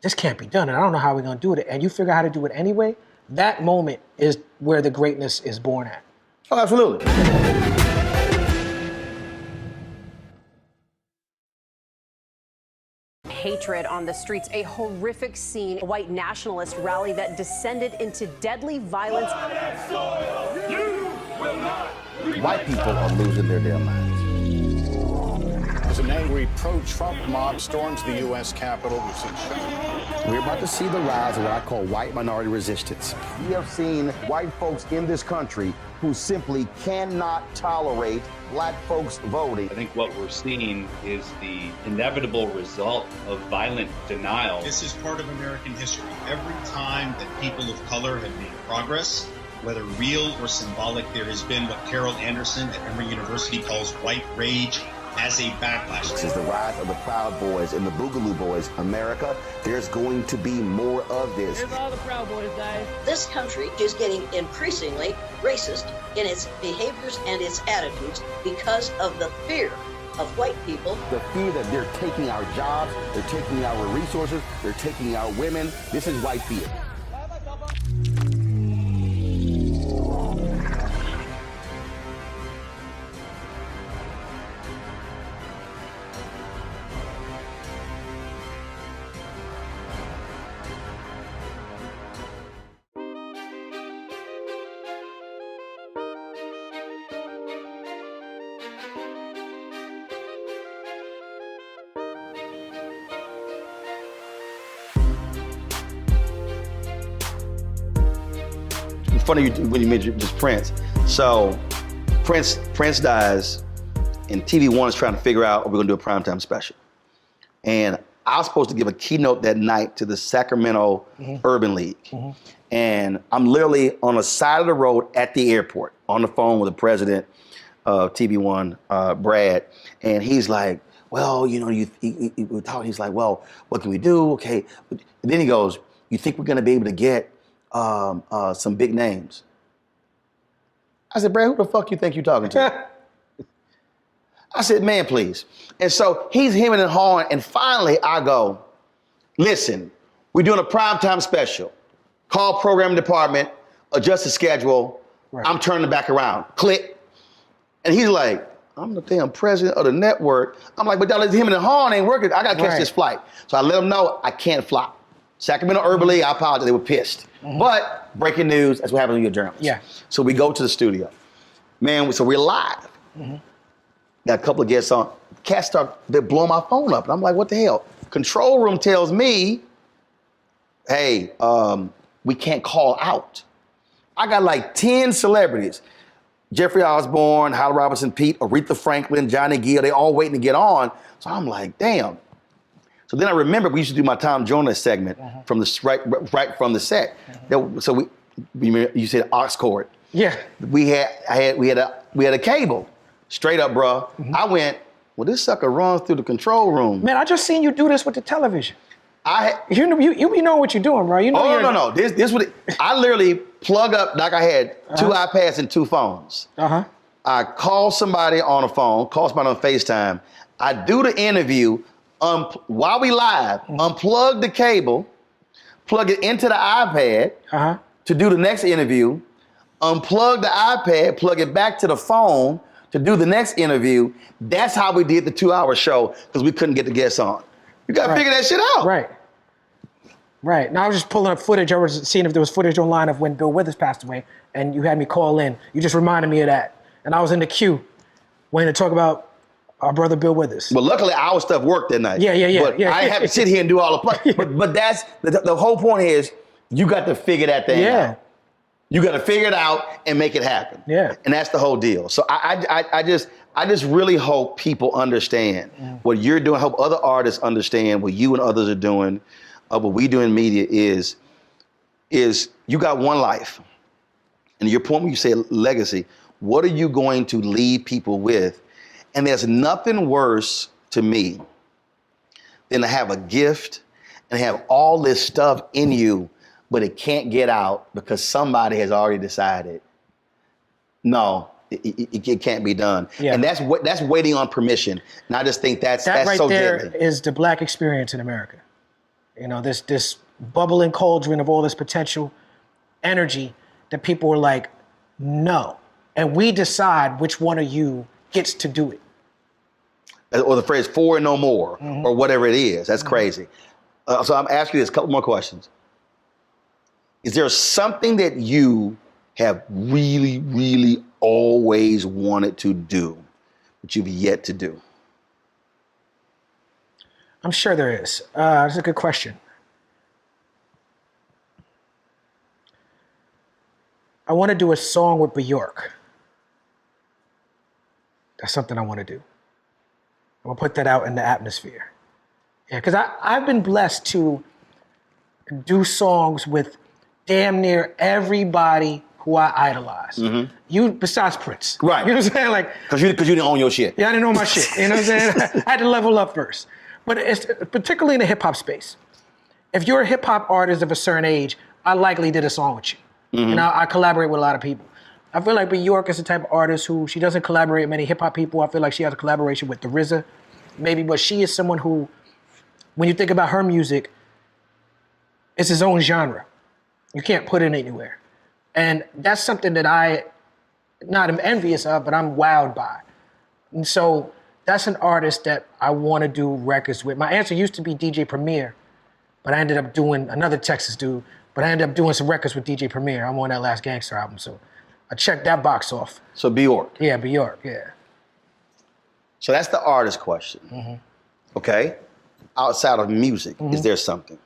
S2: this can't be done, and I don't know how we're going to do it, and you figure out how to do it anyway, that moment is where the greatness is born at.
S1: Oh, absolutely.
S8: Hatred on the streets, a horrific scene, a white nationalist rally that descended into deadly violence.
S1: White people are losing their damn minds.
S9: As an angry pro-Trump mob storms the U.S. Capitol, we've seen
S1: We're about to see the rise of what I call white minority resistance. We have seen white folks in this country who simply cannot tolerate black folks voting.
S10: I think what we're seeing is the inevitable result of violent denial.
S11: This is part of American history. Every time that people of color have made progress, whether real or symbolic, there has been what Carol Anderson at Emory University calls white rage as a backlash.
S1: This is the rise of the Proud Boys and the Boogaloo Boys. America, there's going to be more of this.
S12: Here's all the Proud Boys, guys.
S13: This country is getting increasingly racist in its behaviors and its attitudes because of the fear of white people.
S1: The fear that they're taking our jobs, they're taking our resources, they're taking our women. This is white fear. Funny when you mentioned just Prince. So Prince dies, and TV One is trying to figure out, are we gonna do a primetime special? And I was supposed to give a keynote that night to the Sacramento Urban League. And I'm literally on the side of the road at the airport on the phone with the president of TV One, Brad. And he's like, well, you know, we're talking, he's like, well, what can we do? Okay. And then he goes, you think we're gonna be able to get some big names? I said, Brad, who the fuck you think you're talking to? I said, man, please. And so he's hemming and hawing, and finally I go, listen, we're doing a primetime special. Call programming department, adjust the schedule. Right. I'm turning it back around. Click. And he's like, I'm the damn president of the network. I'm like, but y'all, hemming and hawing ain't working. I gotta catch this flight. So I let him know I can't fly. Sacramento Urban League, I apologize, they were pissed. But breaking news, that's what happens when you're a journalist.
S2: Yeah.
S1: So we go to the studio. Man, so we're live. Got a couple of guests on. Cats start, they're blowing my phone up. And I'm like, what the hell? Control room tells me, hey, we can't call out. I got like 10 celebrities. Jeffrey Osborne, Howard Robinson, Pete, Aretha Franklin, Johnny Gill, they all waiting to get on. So I'm like, damn. So then I remember we used to do my Tom Jonas segment from the right from the set. So you said aux cord.
S2: Yeah.
S1: We had a cable, straight up, bro. I went, well, this sucker runs through the control room.
S2: Man, I just seen you do this with the television. You know what you're doing, bro. You know.
S1: Oh no. This what I literally plug up like I had 2 iPads and 2 phones. I call somebody on a phone, call somebody on FaceTime. I do the interview. While we live, unplug the cable, plug it into the iPad to do the next interview, unplug the iPad, plug it back to the phone to do the next interview. That's how we did the 2-hour show, because we couldn't get the guests on. You gotta figure that shit out.
S2: Right. Now I was just pulling up footage. I was seeing if there was footage online of when Bill Withers passed away, and you had me call in. You just reminded me of that. And I was in the queue waiting to talk about our brother Bill Withers.
S1: Well, luckily our stuff worked that night.
S2: Yeah.
S1: But I didn't have to sit here and do all the play. But that's the whole point is you got to figure that thing out. You got to figure it out and make it happen.
S2: Yeah.
S1: And that's the whole deal. So I I just really hope people understand what you're doing. I hope other artists understand what you and others are doing. What we do in media is you got one life. And your point when you say legacy, what are you going to leave people with? And there's nothing worse to me than to have a gift and have all this stuff in you, but it can't get out because somebody has already decided, no, it can't be done.
S2: Yeah.
S1: And that's waiting on permission. And I just think that's
S2: right
S1: so
S2: there
S1: deadly.
S2: is the Black experience in America. You know, this bubbling cauldron of all this potential energy that people are like, no. And we decide which one of you gets to do it.
S1: Or the phrase "for and no more," or whatever it is. That's crazy. So I'm asking you this, a couple more questions. Is there something that you have really, really always wanted to do, but you've yet to do?
S2: I'm sure there is. That's a good question. I want to do a song with Bjork. That's something I want to do. I'm going to put that out in the atmosphere. Yeah, because I've been blessed to do songs with damn near everybody who I idolize. You, besides Prince.
S1: Right.
S2: You know what I'm saying? Like,
S1: Because you didn't own your shit.
S2: yeah, I didn't know my shit. You know what I'm saying? I had to level up first. But it's particularly in the hip hop space. If you're a hip hop artist of a certain age, I likely did a song with you. And I collaborate with a lot of people. I feel like Bjork is the type of artist who, she doesn't collaborate with many hip hop people. I feel like she has a collaboration with the RZA, maybe, but she is someone who, when you think about her music, it's his own genre. You can't put it anywhere. And that's something that I not am envious of, but I'm wowed by. And so that's an artist that I want to do records with. My answer used to be DJ Premier, but I ended up doing another Texas dude, but I ended up doing some records with DJ Premier. I'm on that Last Gangster album, so I checked that box off.
S1: So Bjork.
S2: Yeah, Bjork, yeah.
S1: So that's the artist question. Okay? Outside of music, is there something?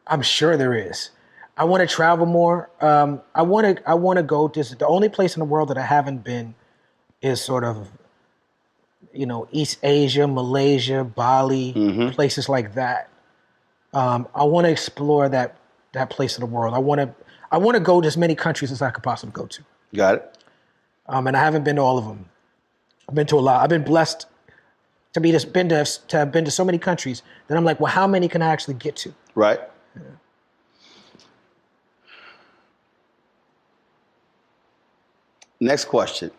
S2: I'm sure there is. I want to travel more. I want to go. The only place in the world that I haven't been is sort of, you know, East Asia, Malaysia, Bali, places like that. I want to explore that place of the world. I want to go to as many countries as I could possibly go to.
S1: Got it.
S2: And I haven't been to all of them. I've been to a lot. I've been blessed to have been to so many countries that I'm like, well, how many can I actually get to?
S1: Right.
S2: Yeah.
S1: Next question.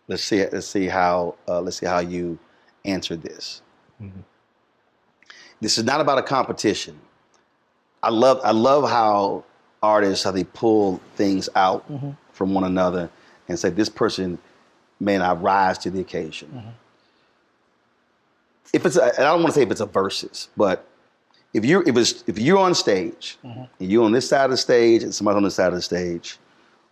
S1: Let's see how you answer this. This is not about a competition. I love how artists, how they pull things out from one another and say this person may not rise to the occasion. If it's and I don't want to say if it's a versus, but if you're on stage and you're on this side of the stage and somebody's on this side of the stage,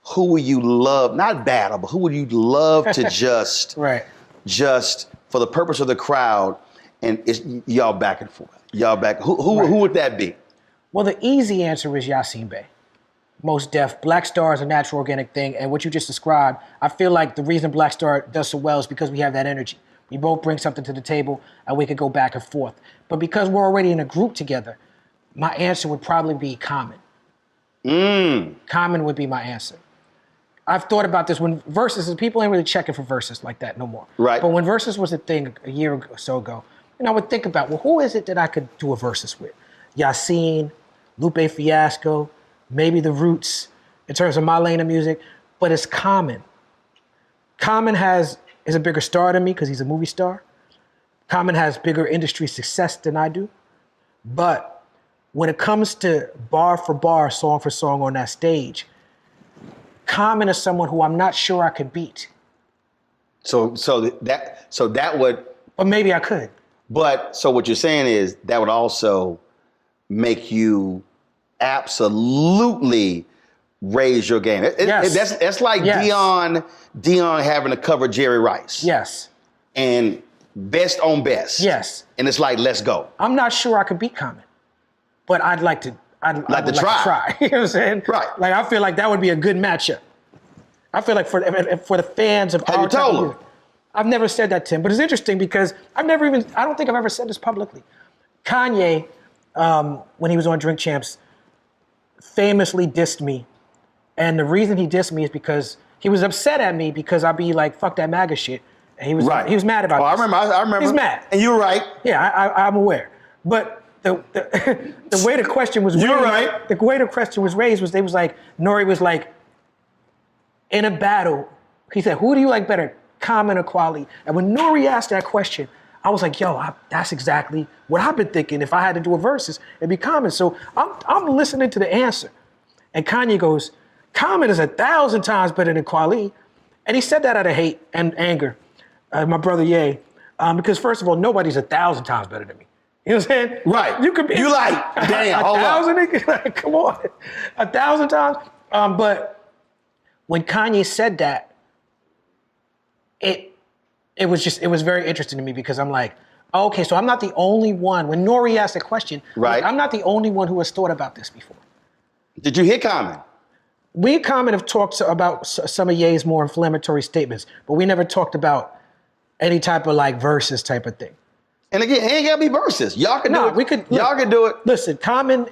S1: who would you love, not battle, but who would you love to just for the purpose of the crowd, and it's y'all back and forth. Who would that be?
S2: Well, the easy answer is Yasin Bey. Most Def. Black Star is a natural organic thing, and what you just described, I feel like the reason Black Star does so well is because we have that energy. We both bring something to the table, and we could go back and forth. But because we're already in a group together, my answer would probably be Common. Common would be my answer. I've thought about this when Versus, people ain't really checking for Versus like that no more.
S1: Right.
S2: But when Versus was a thing a year or so ago, I would think about, well, who is it that I could do a Versus with? Yasin, Lupe Fiasco, maybe The Roots, in terms of my lane of music, but it's Common. Common is a bigger star than me because he's a movie star. Common has bigger industry success than I do. But when it comes to bar for bar, song for song on that stage, Common is someone who I'm not sure I could beat.
S1: So that would.
S2: But maybe I could.
S1: But so what you're saying is that would also make you absolutely raise your game.
S2: Yes.
S1: That's like Dion having to cover Jerry Rice.
S2: Yes. And
S1: best on best.
S2: Yes.
S1: And it's like, let's go.
S2: I'm not sure I could beat Common. but I'd like to. I would like to try. You know what I'm saying?
S1: Right.
S2: Like I feel like that would be a good matchup. I feel like for the fans of
S1: Have you told him?
S2: I've never said that to him, but it's interesting because I don't think I've ever said this publicly. Kanye, when he was on Drink Champs, famously dissed me. And the reason he dissed me is because he was upset at me because I'd be like, fuck that MAGA shit. And he was mad about it.
S1: I remember.
S2: He's mad.
S1: And you were right.
S2: Yeah, I'm aware. But the way the question was raised,
S1: you're right.
S2: The way the question was raised was Nori was like, in a battle, he said, who do you like better, Common or Kweli? And when Nori asked that question, I was like, yo, that's exactly what I've been thinking. If I had to do a versus, it'd be Common. So I'm listening to the answer. And Kanye goes, Common is 1,000 times better than Kweli. And he said that out of hate and anger, my brother Ye. Because first of all, nobody's 1,000 times better than me. You know what I'm saying?
S1: Right.
S2: You could be
S1: damn, hold up.
S2: 1,000, like, come on. 1,000 times. But when Kanye said that, it was very interesting to me because I'm like, oh, okay, so I'm not the only one. When Nori asked the question,
S1: right.
S2: I'm not the only one who has thought about this before.
S1: Did you hear Common?
S2: We and Common have talked about some of Ye's more inflammatory statements, but we never talked about any type of like versus type of thing.
S1: And again, it ain't gotta be versus. Y'all can do it. Y'all can do it.
S2: Listen, Common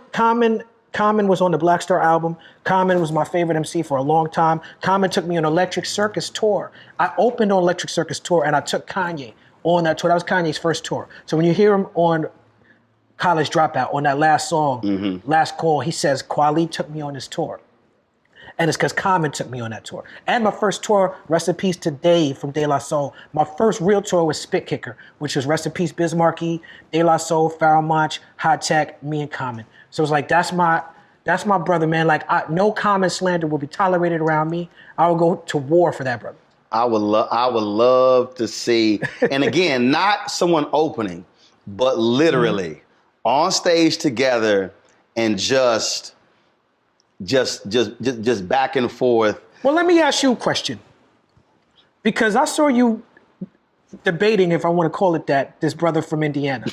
S2: was on the Black Star album. Common was my favorite MC for a long time. Common took me on Electric Circus tour. I opened on Electric Circus tour and I took Kanye on that tour. That was Kanye's first tour. So when you hear him on College Dropout, on that last song, Last Call, he says, Kweli took me on this tour. And it's because Common took me on that tour. And my first tour, rest in peace to Dave from De La Soul. My first real tour was Spit Kicker, which was rest in peace Bismarcky, De La Soul, Pharoah Monch, High Tech, me and Common. So it's like, that's my brother, man. Like, no Common slander will be tolerated around me. I will go to war for that brother.
S1: I would love to see, and again, not someone opening, but literally on stage together and just back and forth.
S2: Well, let me ask you a question. Because I saw you debating, if I want to call it that, this brother from Indiana.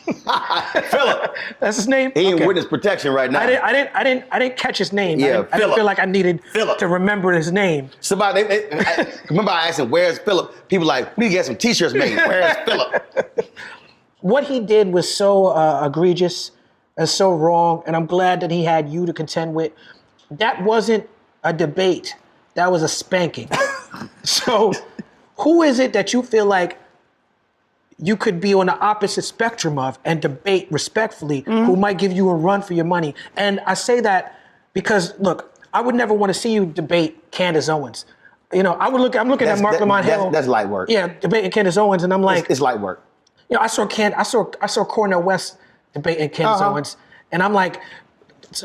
S1: Philip.
S2: That's his name?
S1: He in witness protection right now.
S2: I didn't catch his name.
S1: Yeah,
S2: I didn't feel like I needed to remember his name.
S1: Somebody, remember I asked him, where's Philip? People like, we get some t-shirts made. Where's Philip?
S2: What he did was so egregious and so wrong, and I'm glad that he had you to contend with. That wasn't a debate. That was a spanking. So who is it that you feel like you could be on the opposite spectrum of and debate respectfully who might give you a run for your money? And I say that because, look, I would never want to see you debate Candace Owens. You know, I'm looking at Mark Lamont Hill.
S1: That's light work.
S2: Yeah, debating Candace Owens, and I'm like,
S1: it's light work.
S2: You know, I saw Cornel West debating Candace Owens, and I'm like,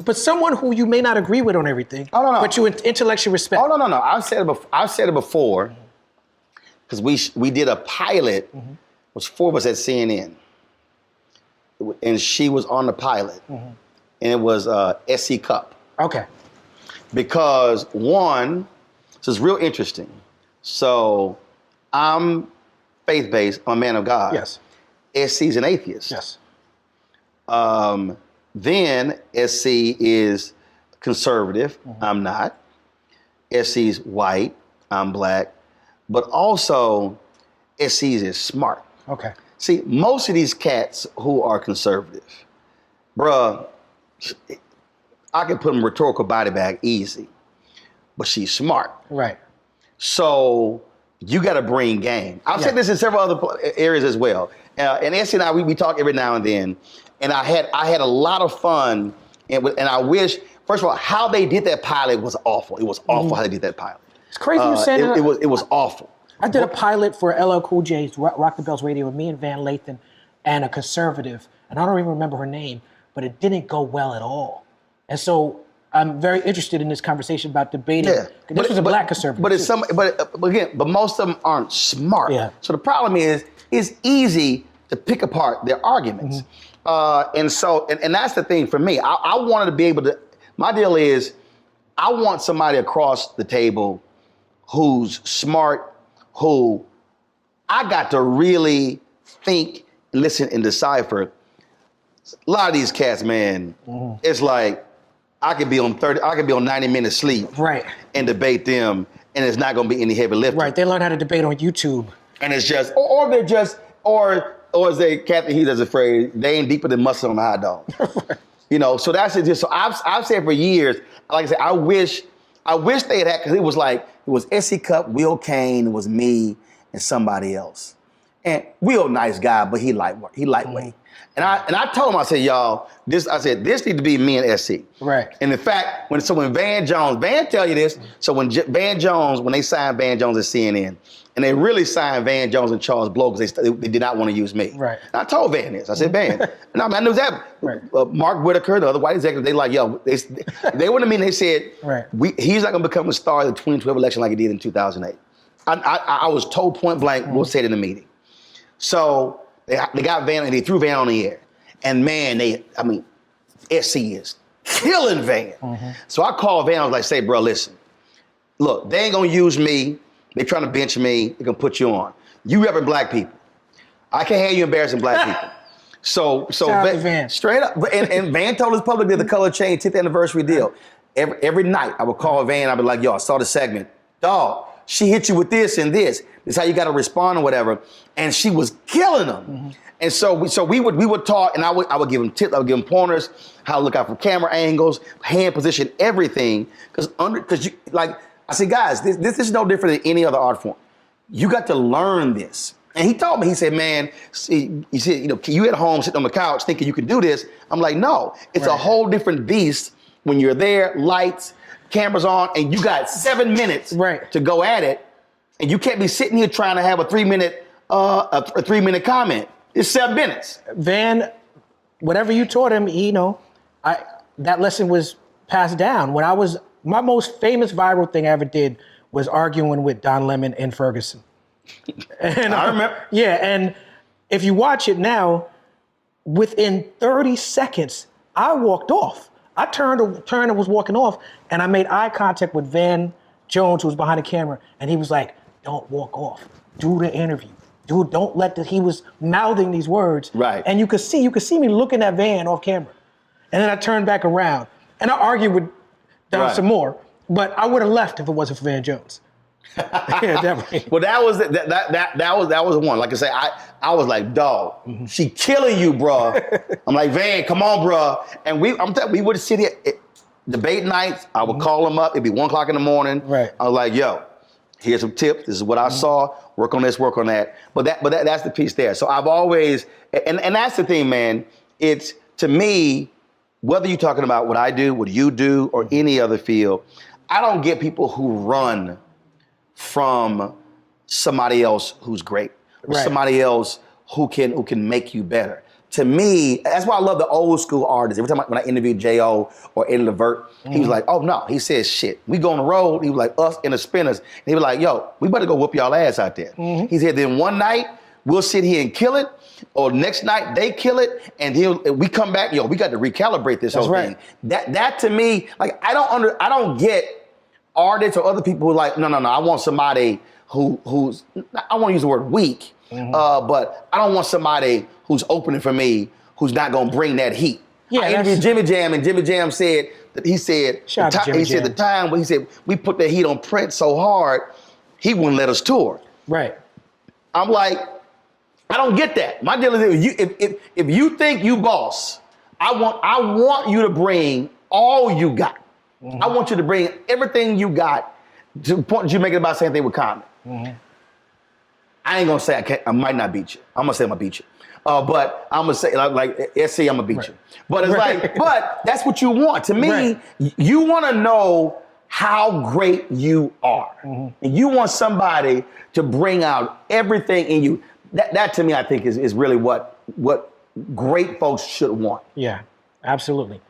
S2: but someone who you may not agree with on everything, but you intellectually respect.
S1: Oh no! I've said it before, because we did a pilot. It was 4 of us at CNN, and she was on the pilot, and it was SC Cup.
S2: Okay.
S1: Because one, this is real interesting. So I'm faith-based. I'm a man of God.
S2: Yes.
S1: SC's an atheist.
S2: Yes.
S1: Then SC is conservative. I'm not. SC's white. I'm black. But also, SC is smart.
S2: Okay.
S1: See, most of these cats who are conservative, bruh, I can put them rhetorical body bag easy, but she's smart.
S2: Right.
S1: So you got to bring game. I've said this in several other areas as well. And SC and I, we talk every now and then. And I had a lot of fun, and I wish, first of all, how they did that pilot was awful. It was awful how they did that pilot.
S2: It's crazy you saying that.
S1: It was awful.
S2: I did a pilot for LL Cool J's Rock the Bells Radio with me and Van Lathan and a conservative, and I don't even remember her name, but it didn't go well at all. And so I'm very interested in this conversation about debating.
S1: Yeah.
S2: This was a black conservative.
S1: But most of them aren't smart.
S2: Yeah.
S1: So the problem is, it's easy to pick apart their arguments. And that's the thing for me. I wanted to be able to, my deal is, I want somebody across the table who's smart, who I got to really think, listen, and decipher. A lot of these cats, man, it's like I could be on 90 minutes sleep,
S2: right,
S1: and debate them, and it's not gonna be any heavy lifting.
S2: Right, they learn how to debate on YouTube,
S1: and it's just, or they're just, or as they Captain Heat is afraid, they ain't deeper than mustard on a hot dog. You know, so that's it. Just so I've said for years, like I said, I wish they had because it was S.C. Cup, Will Kane, it was me, and somebody else. And Will, nice guy, but he lightweight. And I told him, I said, y'all, this need to be me and SC.
S2: Right.
S1: And in fact, when Van tell you this, so when they signed Van Jones at CNN, and they really signed Van Jones and Charles Blow because they did not want to use me.
S2: Right.
S1: And I told Van this. I said, Van, and I knew that.
S2: Right.
S1: Mark Whitaker, the other white executive, they like, yo, they went to me and they said,
S2: right.
S1: He's not going to become a star of the 2012 election like he did in 2008. I was told point blank, we'll say it in the meeting. So they got Van and they threw Van on the air. And man, SC is killing Van. So I called Van, I was like, say, bro, listen, look, they ain't gonna use me. They're trying to bench me. They're gonna put you on. You repping black people. I can't have you embarrassing black people. So
S2: Van.
S1: Straight up. And Van told us publicly the color change 10th anniversary deal. Every night I would call Van, I'd be like, yo, I saw the segment. Dog, she hit you with this and this. This is how you gotta respond or whatever. And she was killing them. And so we would talk, and I would give them tips, I would give them pointers, how to look out for camera angles, hand position, everything. Because you like I said, guys, this is no different than any other art form. You got to learn this. And he told me, he said, man, see, he said, you at home sitting on the couch thinking you can do this. I'm like, no, it's a whole different beast when you're there, lights, cameras on, and you got 7 minutes to go at it. And you can't be sitting here trying to have a 3-minute comment. It's 7 minutes.
S2: Van, whatever you taught him, that lesson was passed down. My most famous viral thing I ever did was arguing with Don Lemon and Ferguson. And
S1: I remember.
S2: Yeah, and if you watch it now, within 30 seconds, I walked off. I turned and was walking off, and I made eye contact with Van Jones, who was behind the camera, and he was like, don't walk off. Do the interview. Dude, don't let he was mouthing these words.
S1: Right.
S2: And you could see me looking at Van off camera. And then I turned back around, and I argued with Don some more, but I would have left if it wasn't for Van Jones. Yeah, definitely.
S1: Well, that was one. Like I say, I was like, dog, she killing you, bro. I'm like, Van, come on, bro. And we would sit here debate nights. I would call him up. It'd be 1 o'clock in the morning.
S2: Right.
S1: I was like, yo, here's some tips. This is what I saw. Work on this. Work on that. But that's the piece there. So I've always, and that's the thing, man. It's to me, whether you're talking about what I do, what you do, or any other field, I don't get people who run from somebody else who's great, or somebody else who can make you better. To me, that's why I love the old school artists. Every time when I interviewed J.O. or Eddie Levert, he was like, oh no, he says shit. We go on the road, he was like us and the Spinners, and he was like, yo, we better go whoop y'all ass out there. He said, then one night, we'll sit here and kill it, or next night they kill it, and we come back, yo, we got to recalibrate this whole thing. That to me, like I don't get artists or other people who are like, no, I want somebody who's, I want to use the word weak, but I don't want somebody who's opening for me, who's not going to bring that heat. Yeah, I interviewed Jimmy Jam, and Jimmy Jam said, the time when he said, we put the heat on Prince so hard, he wouldn't let us tour.
S2: Right.
S1: I'm like, I don't get that. My deal is, if you think you boss, I want you to bring all you got. I want you to bring everything you got to the point that you make it about the same thing with Common. I ain't gonna say I might not beat you. I'm gonna say I'm gonna beat you. But I'm gonna say like SC, I'm gonna beat you. But it's like, but that's what you want. To me, you wanna know how great you are. And you want somebody to bring out everything in you. That to me, I think is really what great folks should want.
S2: Yeah, absolutely.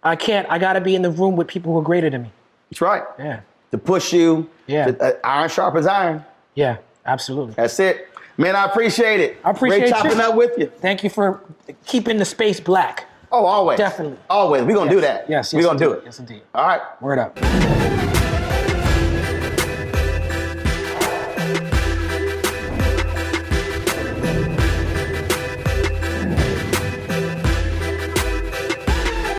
S2: I gotta be in the room with people who are greater than me.
S1: That's right.
S2: Yeah.
S1: To push you. Yeah. Iron sharpens iron.
S2: Yeah, absolutely.
S1: That's it. Man, I appreciate it.
S2: I appreciate
S1: Great chopping up with you.
S2: Thank you for keeping the space black.
S1: Oh, always.
S2: Definitely.
S1: Always. We're going to do that.
S2: Yes.
S1: We're going to do it.
S2: Yes, indeed.
S1: All right.
S2: Word up.